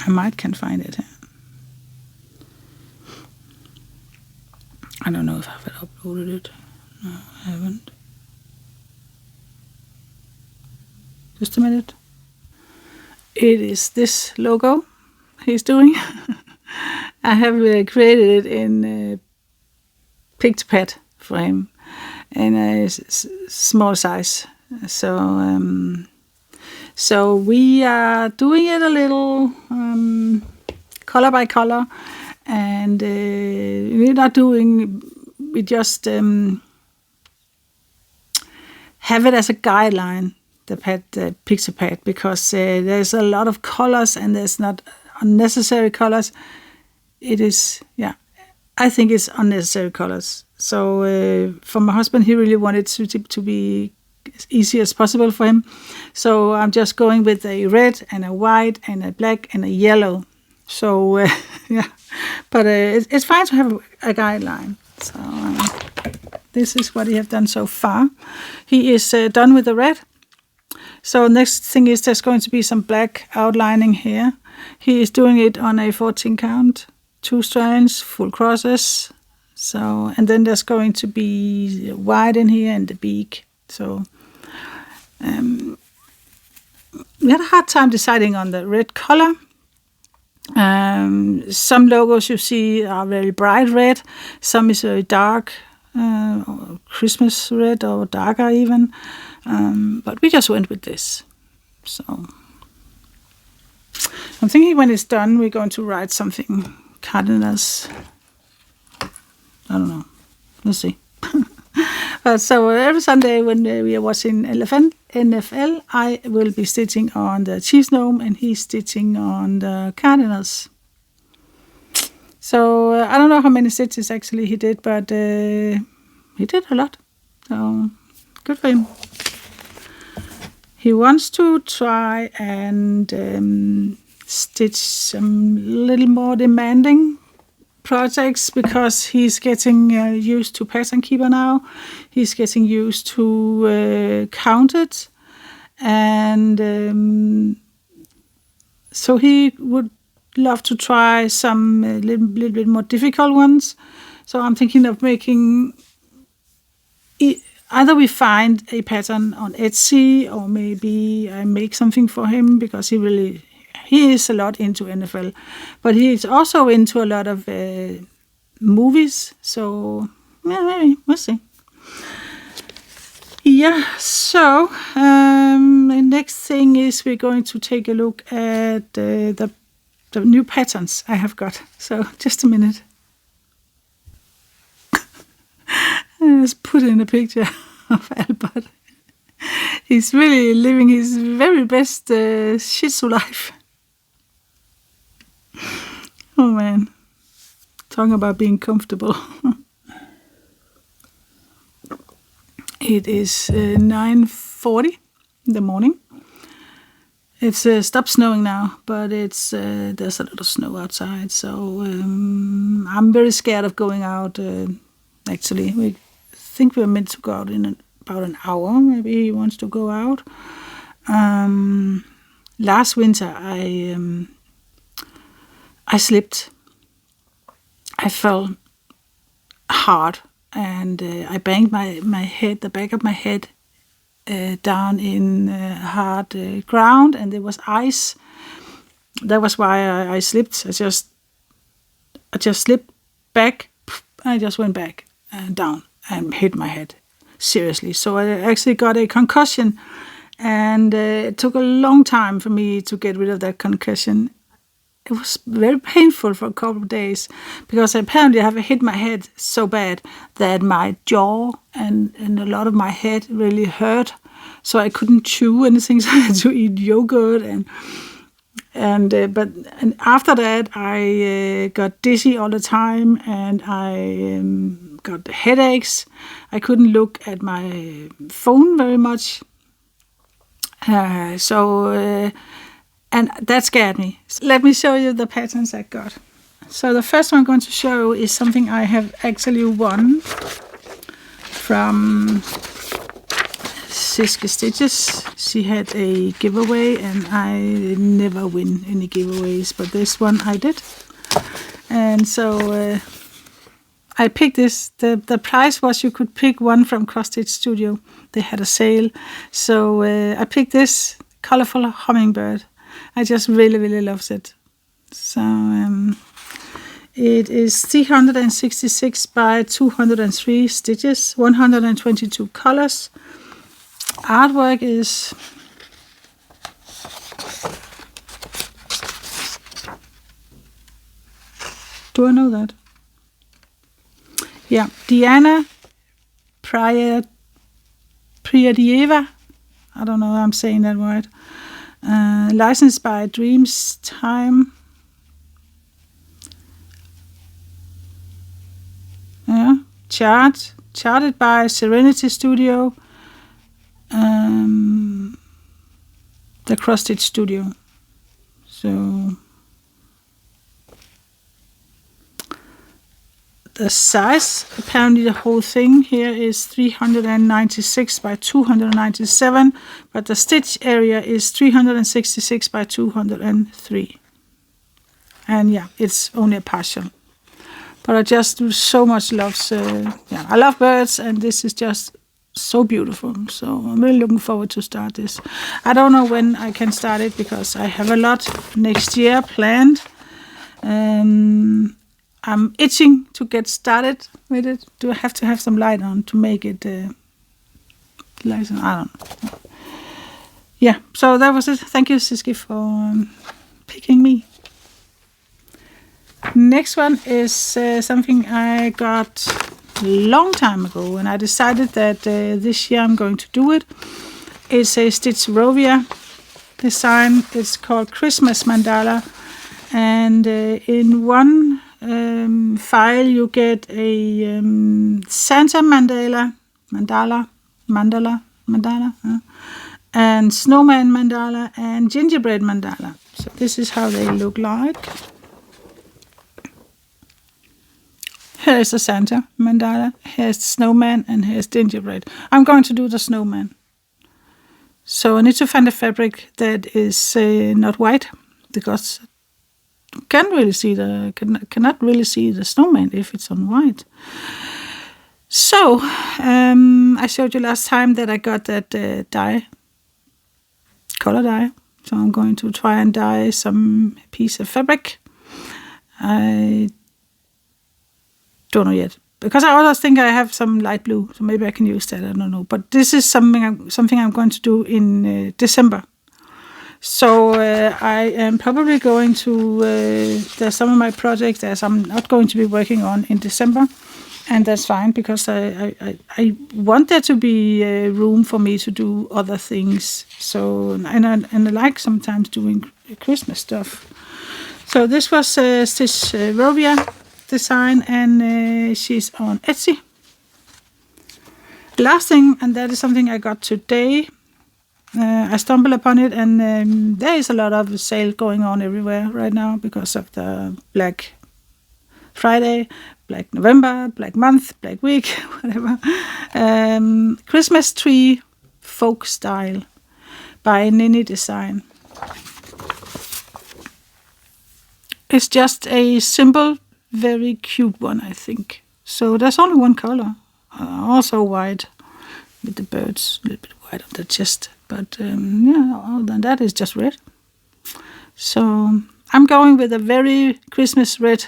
[SPEAKER 1] I can find it. I don't know if I've uploaded it. No, I haven't. Just a minute. It is this logo he's doing. I have created it in Pictopad for him in a small size. So we are doing it a little color by color, and we're not doing. We just have it as a guideline. The Pictopad, because there's a lot of colors and there's not unnecessary colors. It is, I think it's unnecessary colors. So for my husband, he really wanted to be as easy as possible for him. So I'm just going with a red and a white and a black and a yellow. So but it's fine to have a guideline. So this is what he have done so far. He is done with the red. So next thing is there's going to be some black outlining here. He is doing it on a 14 count, 2 strands, full crosses. So, and then there's going to be white in here and the beak. So we had a hard time deciding on the red color. Some logos you see are very bright red. Some is very dark, Christmas red or darker even. But we just went with this. So I'm thinking when it's done, we're going to write something cardinals. I don't know. Let's see. So every Sunday when we are watching NFL, I will be stitching on the Chiefs gnome and he's stitching on the Cardinals. So I don't know how many stitches actually he did, but he did a lot. So good for him. He wants to try and stitch some little more demanding projects because he's getting used to Pattern Keeper now. He's getting used to count it, and so he would love to try some little bit more difficult ones. So I'm thinking of making either we find a pattern on Etsy, or maybe I make something for him, because he is a lot into NFL, but he is also into a lot of movies. So maybe we'll see. Yeah. So the next thing is we're going to take a look at the new patterns I have got. So just a minute. Just put in a picture of Albert. He's really living his very best Shih Tzu life. Oh man, talking about being comfortable. It is 9:40 in the morning. It's stopped snowing now, but there's a lot of snow outside. So I'm very scared of going out. Actually, we think we're meant to go out in about an hour. Maybe he wants to go out. Last winter, I slipped. I fell hard, and I banged my head, the back of my head, down in hard ground, and there was ice. That was why I slipped. I just slipped back. I just went back and down and hit my head seriously. So I actually got a concussion, and it took a long time for me to get rid of that concussion. It was very painful for a couple of days, because apparently I have hit my head so bad that my jaw and a lot of my head really hurt. So I couldn't chew anything, so I had to eat yogurt but after that I got dizzy all the time, and I got headaches. I couldn't look at my phone very much. And that scared me. So let me show you the patterns I got. So the first one I'm going to show is something I have actually won from Siske Stitches. She had a giveaway, and I never win any giveaways, but this one I did. And so I picked this. The price was you could pick one from Cross Stitch Studio. They had a sale. So I picked this colorful hummingbird. I just really, really love it. So it is 366 by 203 stitches, 122 colors. Artwork is do I know that? Yeah, Diana Priadieva. I don't know if I'm saying that right. Licensed by Dreams Time. Yeah, charted by Serenity Studio. The Cross Stitch Studio. So the size, apparently the whole thing here is 396 by 297, but the stitch area is 366 by 203. And yeah, it's only a partial. But I just do so much love. I love birds, and this is just so beautiful. So I'm really looking forward to start this. I don't know when I can start it because I have a lot next year planned. I'm itching to get started with it. Do I have to have some light on to make it light on? I don't know. Yeah, so that was it. Thank you, Siske, for picking me. Next one is something I got a long time ago, and I decided that this year I'm going to do it. It's a Stitch Rovia design. It's called Christmas Mandala, and in one file you get a Santa mandala, and snowman mandala, and gingerbread mandala. So this is how they look like. Here's the Santa mandala, here's the snowman, and here's gingerbread. I'm going to do the snowman. So I need to find a fabric that is not white, because you cannot really see the snowman if it's on white. So I showed you last time that I got that color dye. So I'm going to try and dye some piece of fabric. I don't know yet, because I always think I have some light blue, so maybe I can use that. I don't know, but this is something I'm going to do in December. So I am probably going to. There's some of my projects that I'm not going to be working on in December, and that's fine, because I want there to be room for me to do other things. So and I like sometimes doing Christmas stuff. So this was Stitch Rovia design, and she's on Etsy. Last thing, and that is something I got today. I stumbled upon it, and there is a lot of sale going on everywhere right now because of the Black Friday, Black November, Black Month, Black Week, whatever. Christmas Tree Folk Style by Nini Design. It's just a simple, very cute one, I think. So there's only one color, also white, with the birds, a little bit white on the chest. But other than that, it's just red. So I'm going with a very Christmas red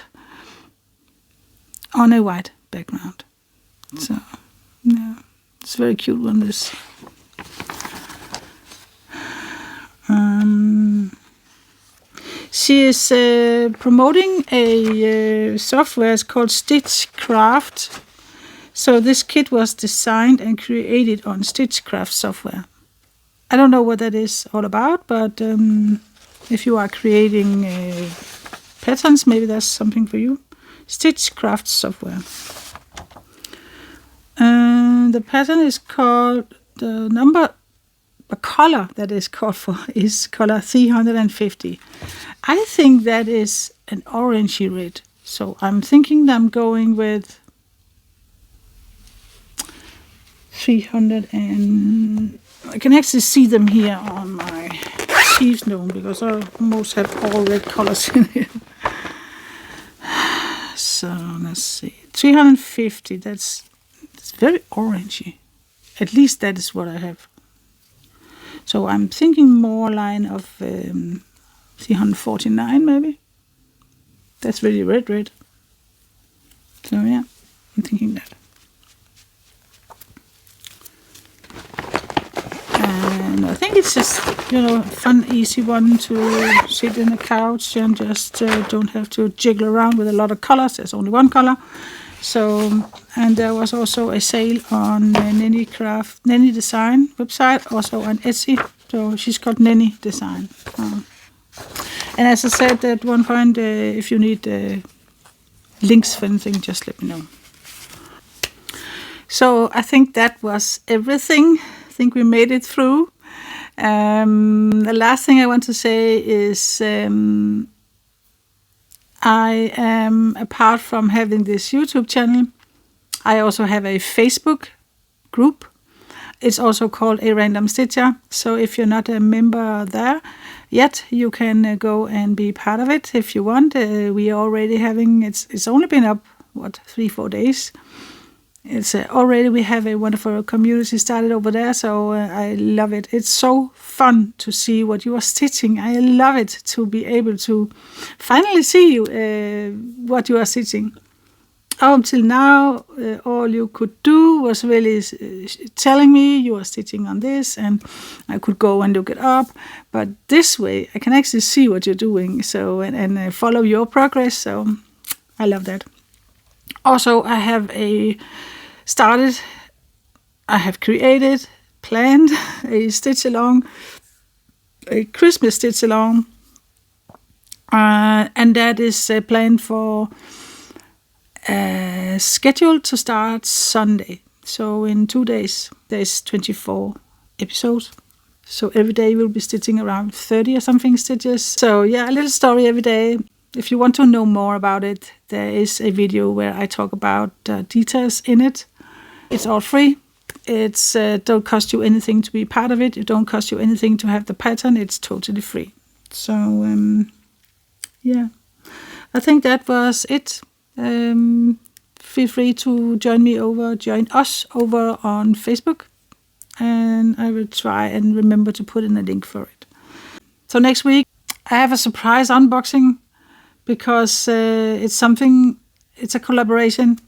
[SPEAKER 1] on a white background. So yeah, it's a very cute one. This. She is promoting a software. It's called Stitchcraft. So this kit was designed and created on Stitchcraft software. I don't know what that is all about, but if you are creating patterns, maybe that's something for you. Stitchcraft software. The pattern is called the number the color that is called for is color 350. I think that is an orangey red. So I'm thinking that I'm going with 300, and I can actually see them here on my sheaves now because I almost have all red colors in here. So let's see, 350. It's very orangey. At least that is what I have. So I'm thinking more line of 349 maybe. That's really red. So yeah, I'm thinking that. And I think it's just, a fun, easy one to sit in a couch and just don't have to jiggle around with a lot of colors. There's only one color. So, and there was also a sale on Nenny Design website, also on Etsy. So she's called Nenny Design. And as I said at one point, if you need links for anything, just let me know. So I think that was everything. I think we made it through. The last thing I want to say is I am, apart from having this YouTube channel, I also have a Facebook group. It's also called A Random Stitcher. So if you're not a member there yet, you can go and be part of it if you want. We are already having, it's only been up, 3-4 days. It's already, we have a wonderful community started over there, so I love it. It's so fun to see what you are stitching. I love it to be able to finally see what you are stitching. Up until now, all you could do was really telling me you are stitching on this, and I could go and look it up. But this way, I can actually see what you're doing, so and follow your progress. So I love that. Also, I have created, planned a stitch along, a Christmas stitch along, and that is planned for scheduled to start Sunday. So in 2 days, there's 24 episodes. So every day we'll be stitching around 30 or something stitches. So yeah, a little story every day. If you want to know more about it, there is a video where I talk about details in it. It's all free. It's don't cost you anything to be part of it. It don't cost you anything to have the pattern. It's totally free. So yeah, I think that was it. Feel free to join us over on Facebook, and I will try and remember to put in a link for it. So next week I have a surprise unboxing because it's a collaboration,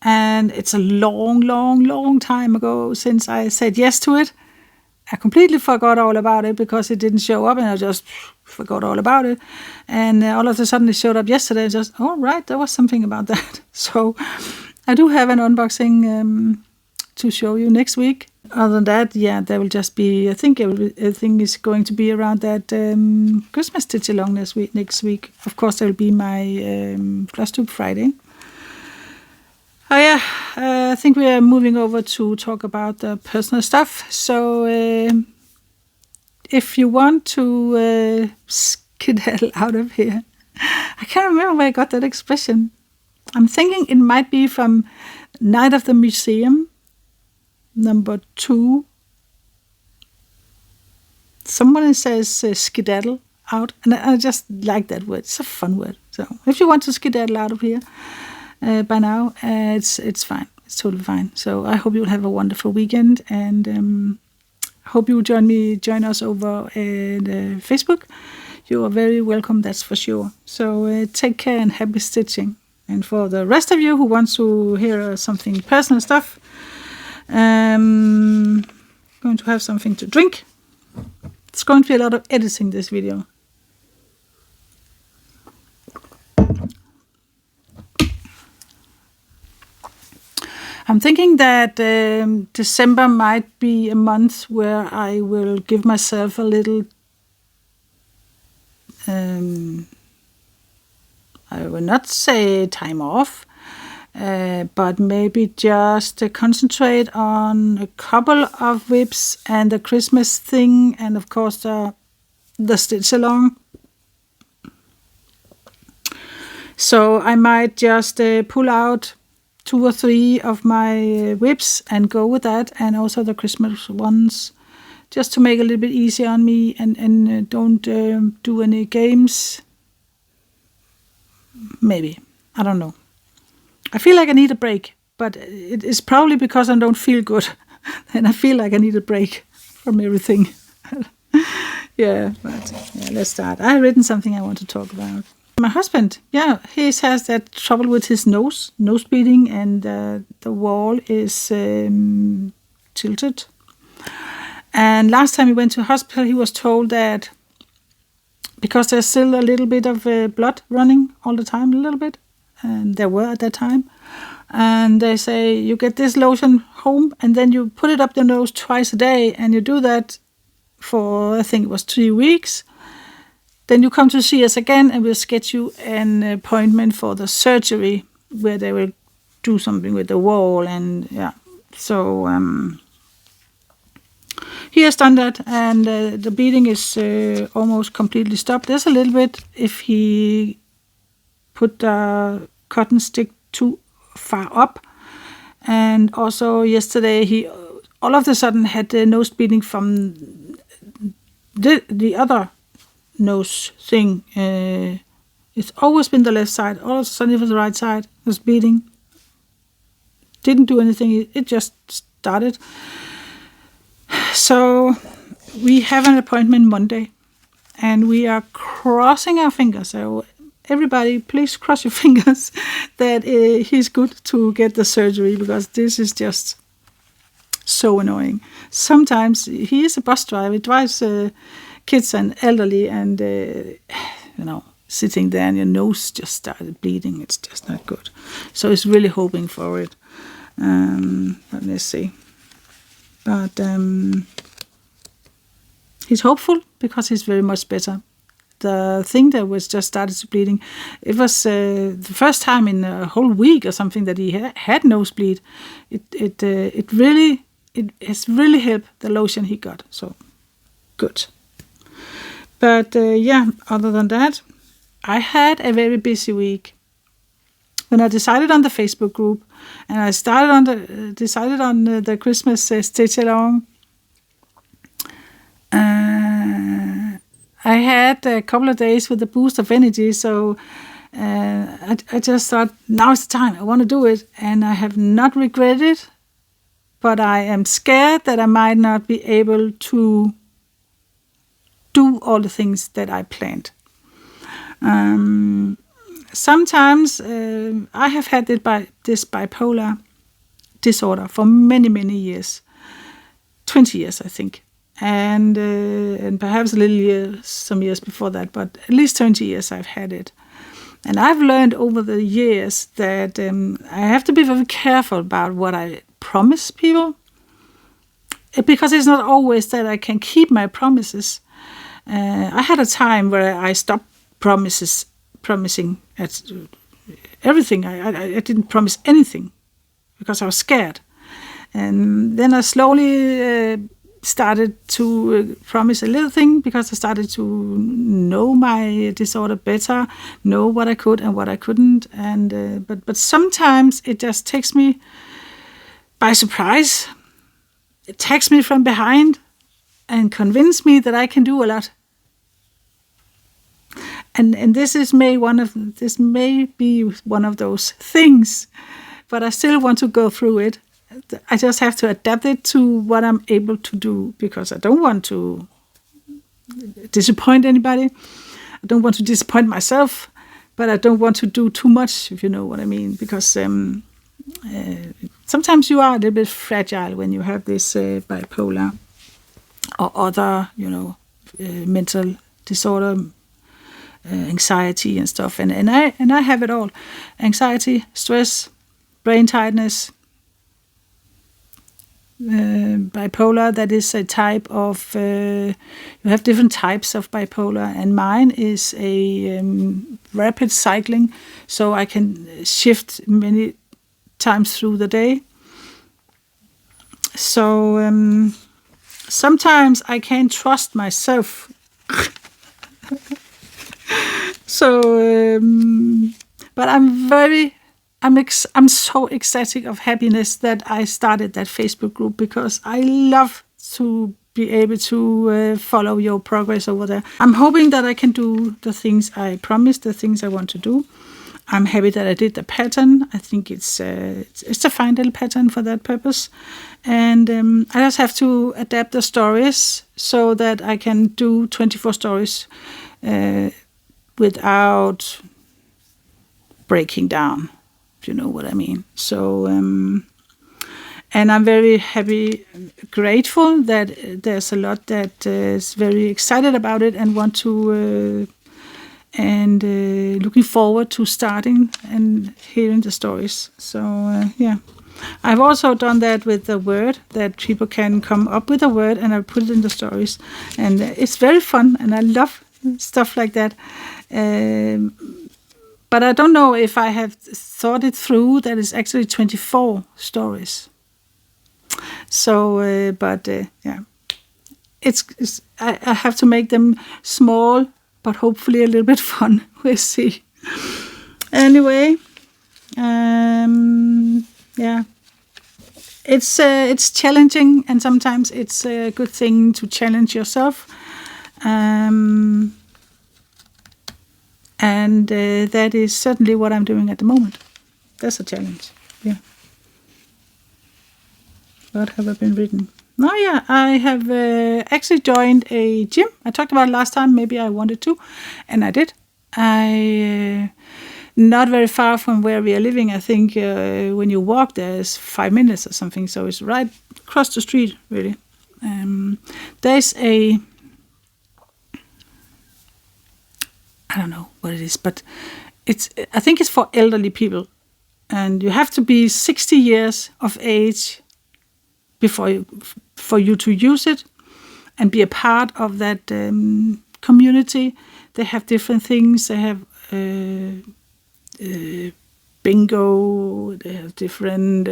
[SPEAKER 1] and it's a long time ago since I said yes to it. I completely forgot all about it because it didn't show up, and I just forgot all about it. And all of a sudden it showed up yesterday. Just, oh, right, there was something about that. So I do have an unboxing to show you next week. Other than that, yeah, there will just be, I think everything is going to be around that Christmas stitch along next week. Of course, there will be my FLOSSTUBE Friday. Oh yeah, I think we are moving over to talk about the personal stuff. So if you want to skedaddle out of here, I can't remember where I got that expression. I'm thinking it might be from Night of the Museum, number 2. Someone says skedaddle out, and I just like that word. It's a fun word. So if you want to skedaddle out of here, by now, it's fine. It's totally fine. So I hope you'll have a wonderful weekend, and hope you join us over at Facebook. You are very welcome, that's for sure. So take care and happy stitching. And for the rest of you who wants to hear something personal stuff, going to have something to drink. It's going to be a lot of editing this video. I'm thinking that December might be a month where I will give myself a little, I will not say time off, but maybe just concentrate on a couple of whips and the Christmas thing, and of course the stitch along. So I might just pull out 2 or 3 of my whips and go with that, and also the Christmas ones, just to make it a little bit easier on me, and don't do any games. Maybe. I don't know. I feel like I need a break, but it is probably because I don't feel good. And I feel like I need a break from everything. Let's start. I have written something I want to talk about. My husband, he has that trouble with his nose bleeding, and the wall is tilted. And last time he went to hospital, he was told that because there's still a little bit of blood running all the time, a little bit, and there were at that time. And they say, you get this lotion home, and then you put it up your nose twice a day, and you do that for, I think it was 3 weeks. Then you come to see us again, and we'll sketch you an appointment for the surgery, where they will do something with the wall, and so he has done that, and the bleeding is almost completely stopped. There's a little bit if he put the cotton stick too far up. And also yesterday he all of a sudden had the nose bleeding from the other nose thing. It's always been the left side. All of a sudden it was the right side. It was bleeding. Didn't do anything. It just started. So we have an appointment Monday, and we are crossing our fingers. So everybody, please cross your fingers that he's good to get the surgery, because this is just so annoying. Sometimes he is a bus driver. He drives kids and elderly, and sitting there and your nose just started bleeding. It's just not good. So he's really hoping for it. Let's see. But he's hopeful because he's very much better. The thing that was just started to bleeding, it was the first time in a whole week or something that he had nosebleed. It has really helped, the lotion he got. So good. But other than that, I had a very busy week. When I decided on the Facebook group, and I decided on the Christmas stitch along, I had a couple of days with a boost of energy, so I just thought, now is the time, I want to do it, and I have not regretted it, but I am scared that I might not be able to do all the things that I planned. Sometimes I have had this bipolar disorder for many, many years, 20 years, I think. And perhaps some years before that, but at least 20 years I've had it. And I've learned over the years that I have to be very careful about what I promise people, because it's not always that I can keep my promises. I had a time where I stopped promising at everything. I didn't promise anything because I was scared. And then I slowly started to promise a little thing, because I started to know my disorder better, know what I could and what I couldn't. And but sometimes it just takes me by surprise. It takes me from behind and convinces me that I can do a lot. And this may be one of those things, but I still want to go through it. I just have to adapt it to what I'm able to do, because I don't want to disappoint anybody. I don't want to disappoint myself, but I don't want to do too much, if you know what I mean, because sometimes you are a little bit fragile when you have this bipolar or other, mental disorder, anxiety and stuff. And I have it all. Anxiety, stress, brain tiredness, bipolar. That is a type of you have different types of bipolar, and mine is a rapid cycling, so I can shift many times through the day. So sometimes I can't trust myself. So, but I'm so ecstatic of happiness that I started that Facebook group, because I love to be able to follow your progress over there. I'm hoping that I can do the things I promised, the things I want to do. I'm happy that I did the pattern. I think it's a fine little pattern for that purpose. And I just have to adapt the stories so that I can do 24 stories without breaking down, if you know what I mean. So, and I'm very happy, grateful that there's a lot that is very excited about it and want to, looking forward to starting and hearing the stories. So, yeah. I've also done that with the word, that people can come up with a word and I put it in the stories. And it's very fun, and I love stuff like that. But I don't know if I have thought it through that it's actually 24 stories. So, yeah, I have to make them small, but hopefully a little bit fun. We'll see. Anyway, yeah, it's challenging, and sometimes it's a good thing to challenge yourself. And that is certainly what I'm doing at the moment. That's a challenge. Yeah. What have I been reading? Oh yeah, I have actually joined a gym. I talked about it last time. Maybe I wanted to, and I did. Not very far from where we are living. I think when you walk there is 5 minutes or something. So it's right across the street, really. There's a, I don't know what it is, but I think it's for elderly people, and you have to be 60 years of age for you to use it and be a part of that community. They have different things. They have bingo. They have different.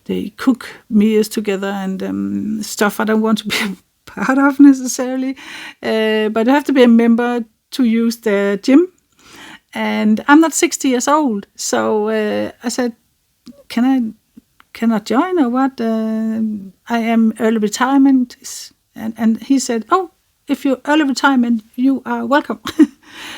[SPEAKER 1] They cook meals together and stuff I don't want to be a part of necessarily, but you have to be a member to use the gym. And I'm not 60 years old, so I said, can I join or what? I am early retirement. And he said, oh, if you're early retirement, you are welcome.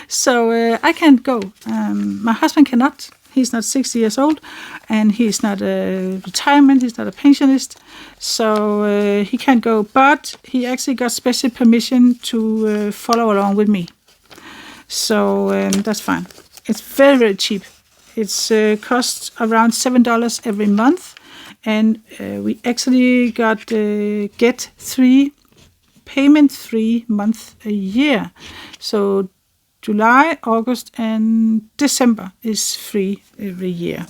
[SPEAKER 1] So I can't go. My husband cannot. He's not 60 years old, and he's not a retirement. He's not a pensionist. So he can't go. But he actually got special permission to follow along with me. So that's fine. It's very, very cheap. It's costs around $7 every month. And we actually got get 3 payment-free months a year. So July, August, and December is free every year.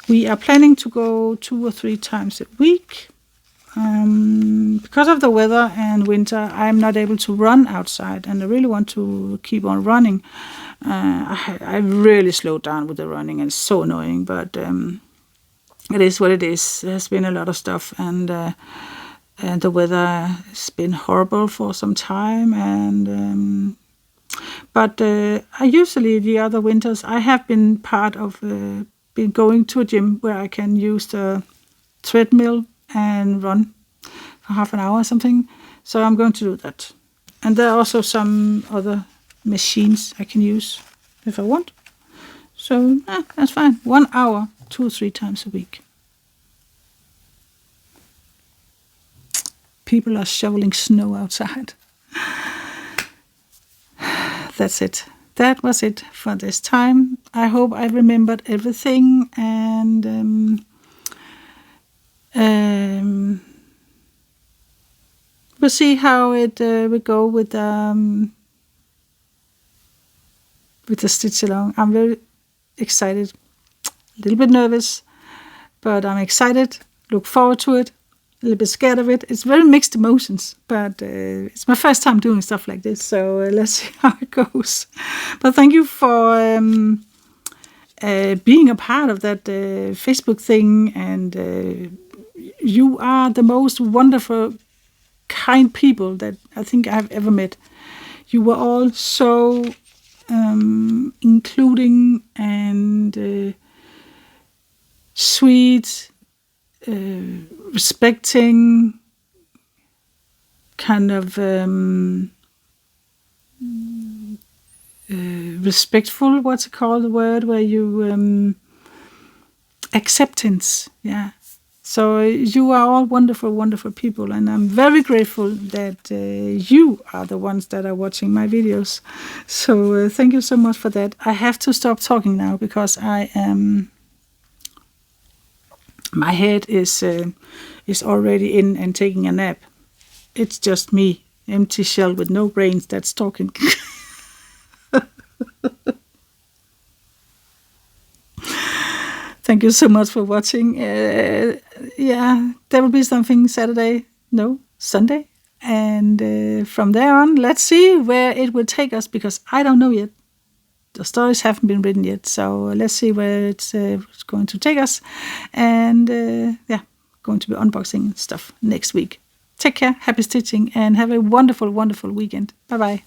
[SPEAKER 1] We are planning to go 2 or 3 times a week. Because of the weather and winter, I'm not able to run outside, and I really want to keep on running. I really slowed down with the running, and it's so annoying, but it is what it is. There's been a lot of stuff, and the weather has been horrible for some time. But I usually, the other winters, I have been part of been going to a gym where I can use the treadmill and run for half an hour or something. So I'm going to do that. And there are also some other machines I can use if I want. So that's fine. 1 hour, 2 or 3 times a week. People are shoveling snow outside. That's it. That was it for this time. I hope I remembered everything, and we'll see how it will go with the stitch along. I'm very excited, a little bit nervous, but I'm excited. Look forward to it. A little bit scared of it. It's very mixed emotions, but it's my first time doing stuff like this, so let's see how it goes. But thank you for being a part of that Facebook thing, and you are the most wonderful, kind people that I think I've ever met. You were all so including and sweet, respecting, kind of respectful, what's it called, the word where you acceptance, yeah. So you are all wonderful, wonderful people, and I'm very grateful that you are the ones that are watching my videos. So thank you so much for that. I have to stop talking now because I am. My head is already in and taking a nap. It's just me, empty shell with no brains, that's talking. Thank you so much for watching. Yeah, there will be something Sunday. And from there on, let's see where it will take us, because I don't know yet. The stories haven't been written yet. So let's see where it's going to take us. And going to be unboxing stuff next week. Take care, happy stitching, and have a wonderful, wonderful weekend. Bye-bye.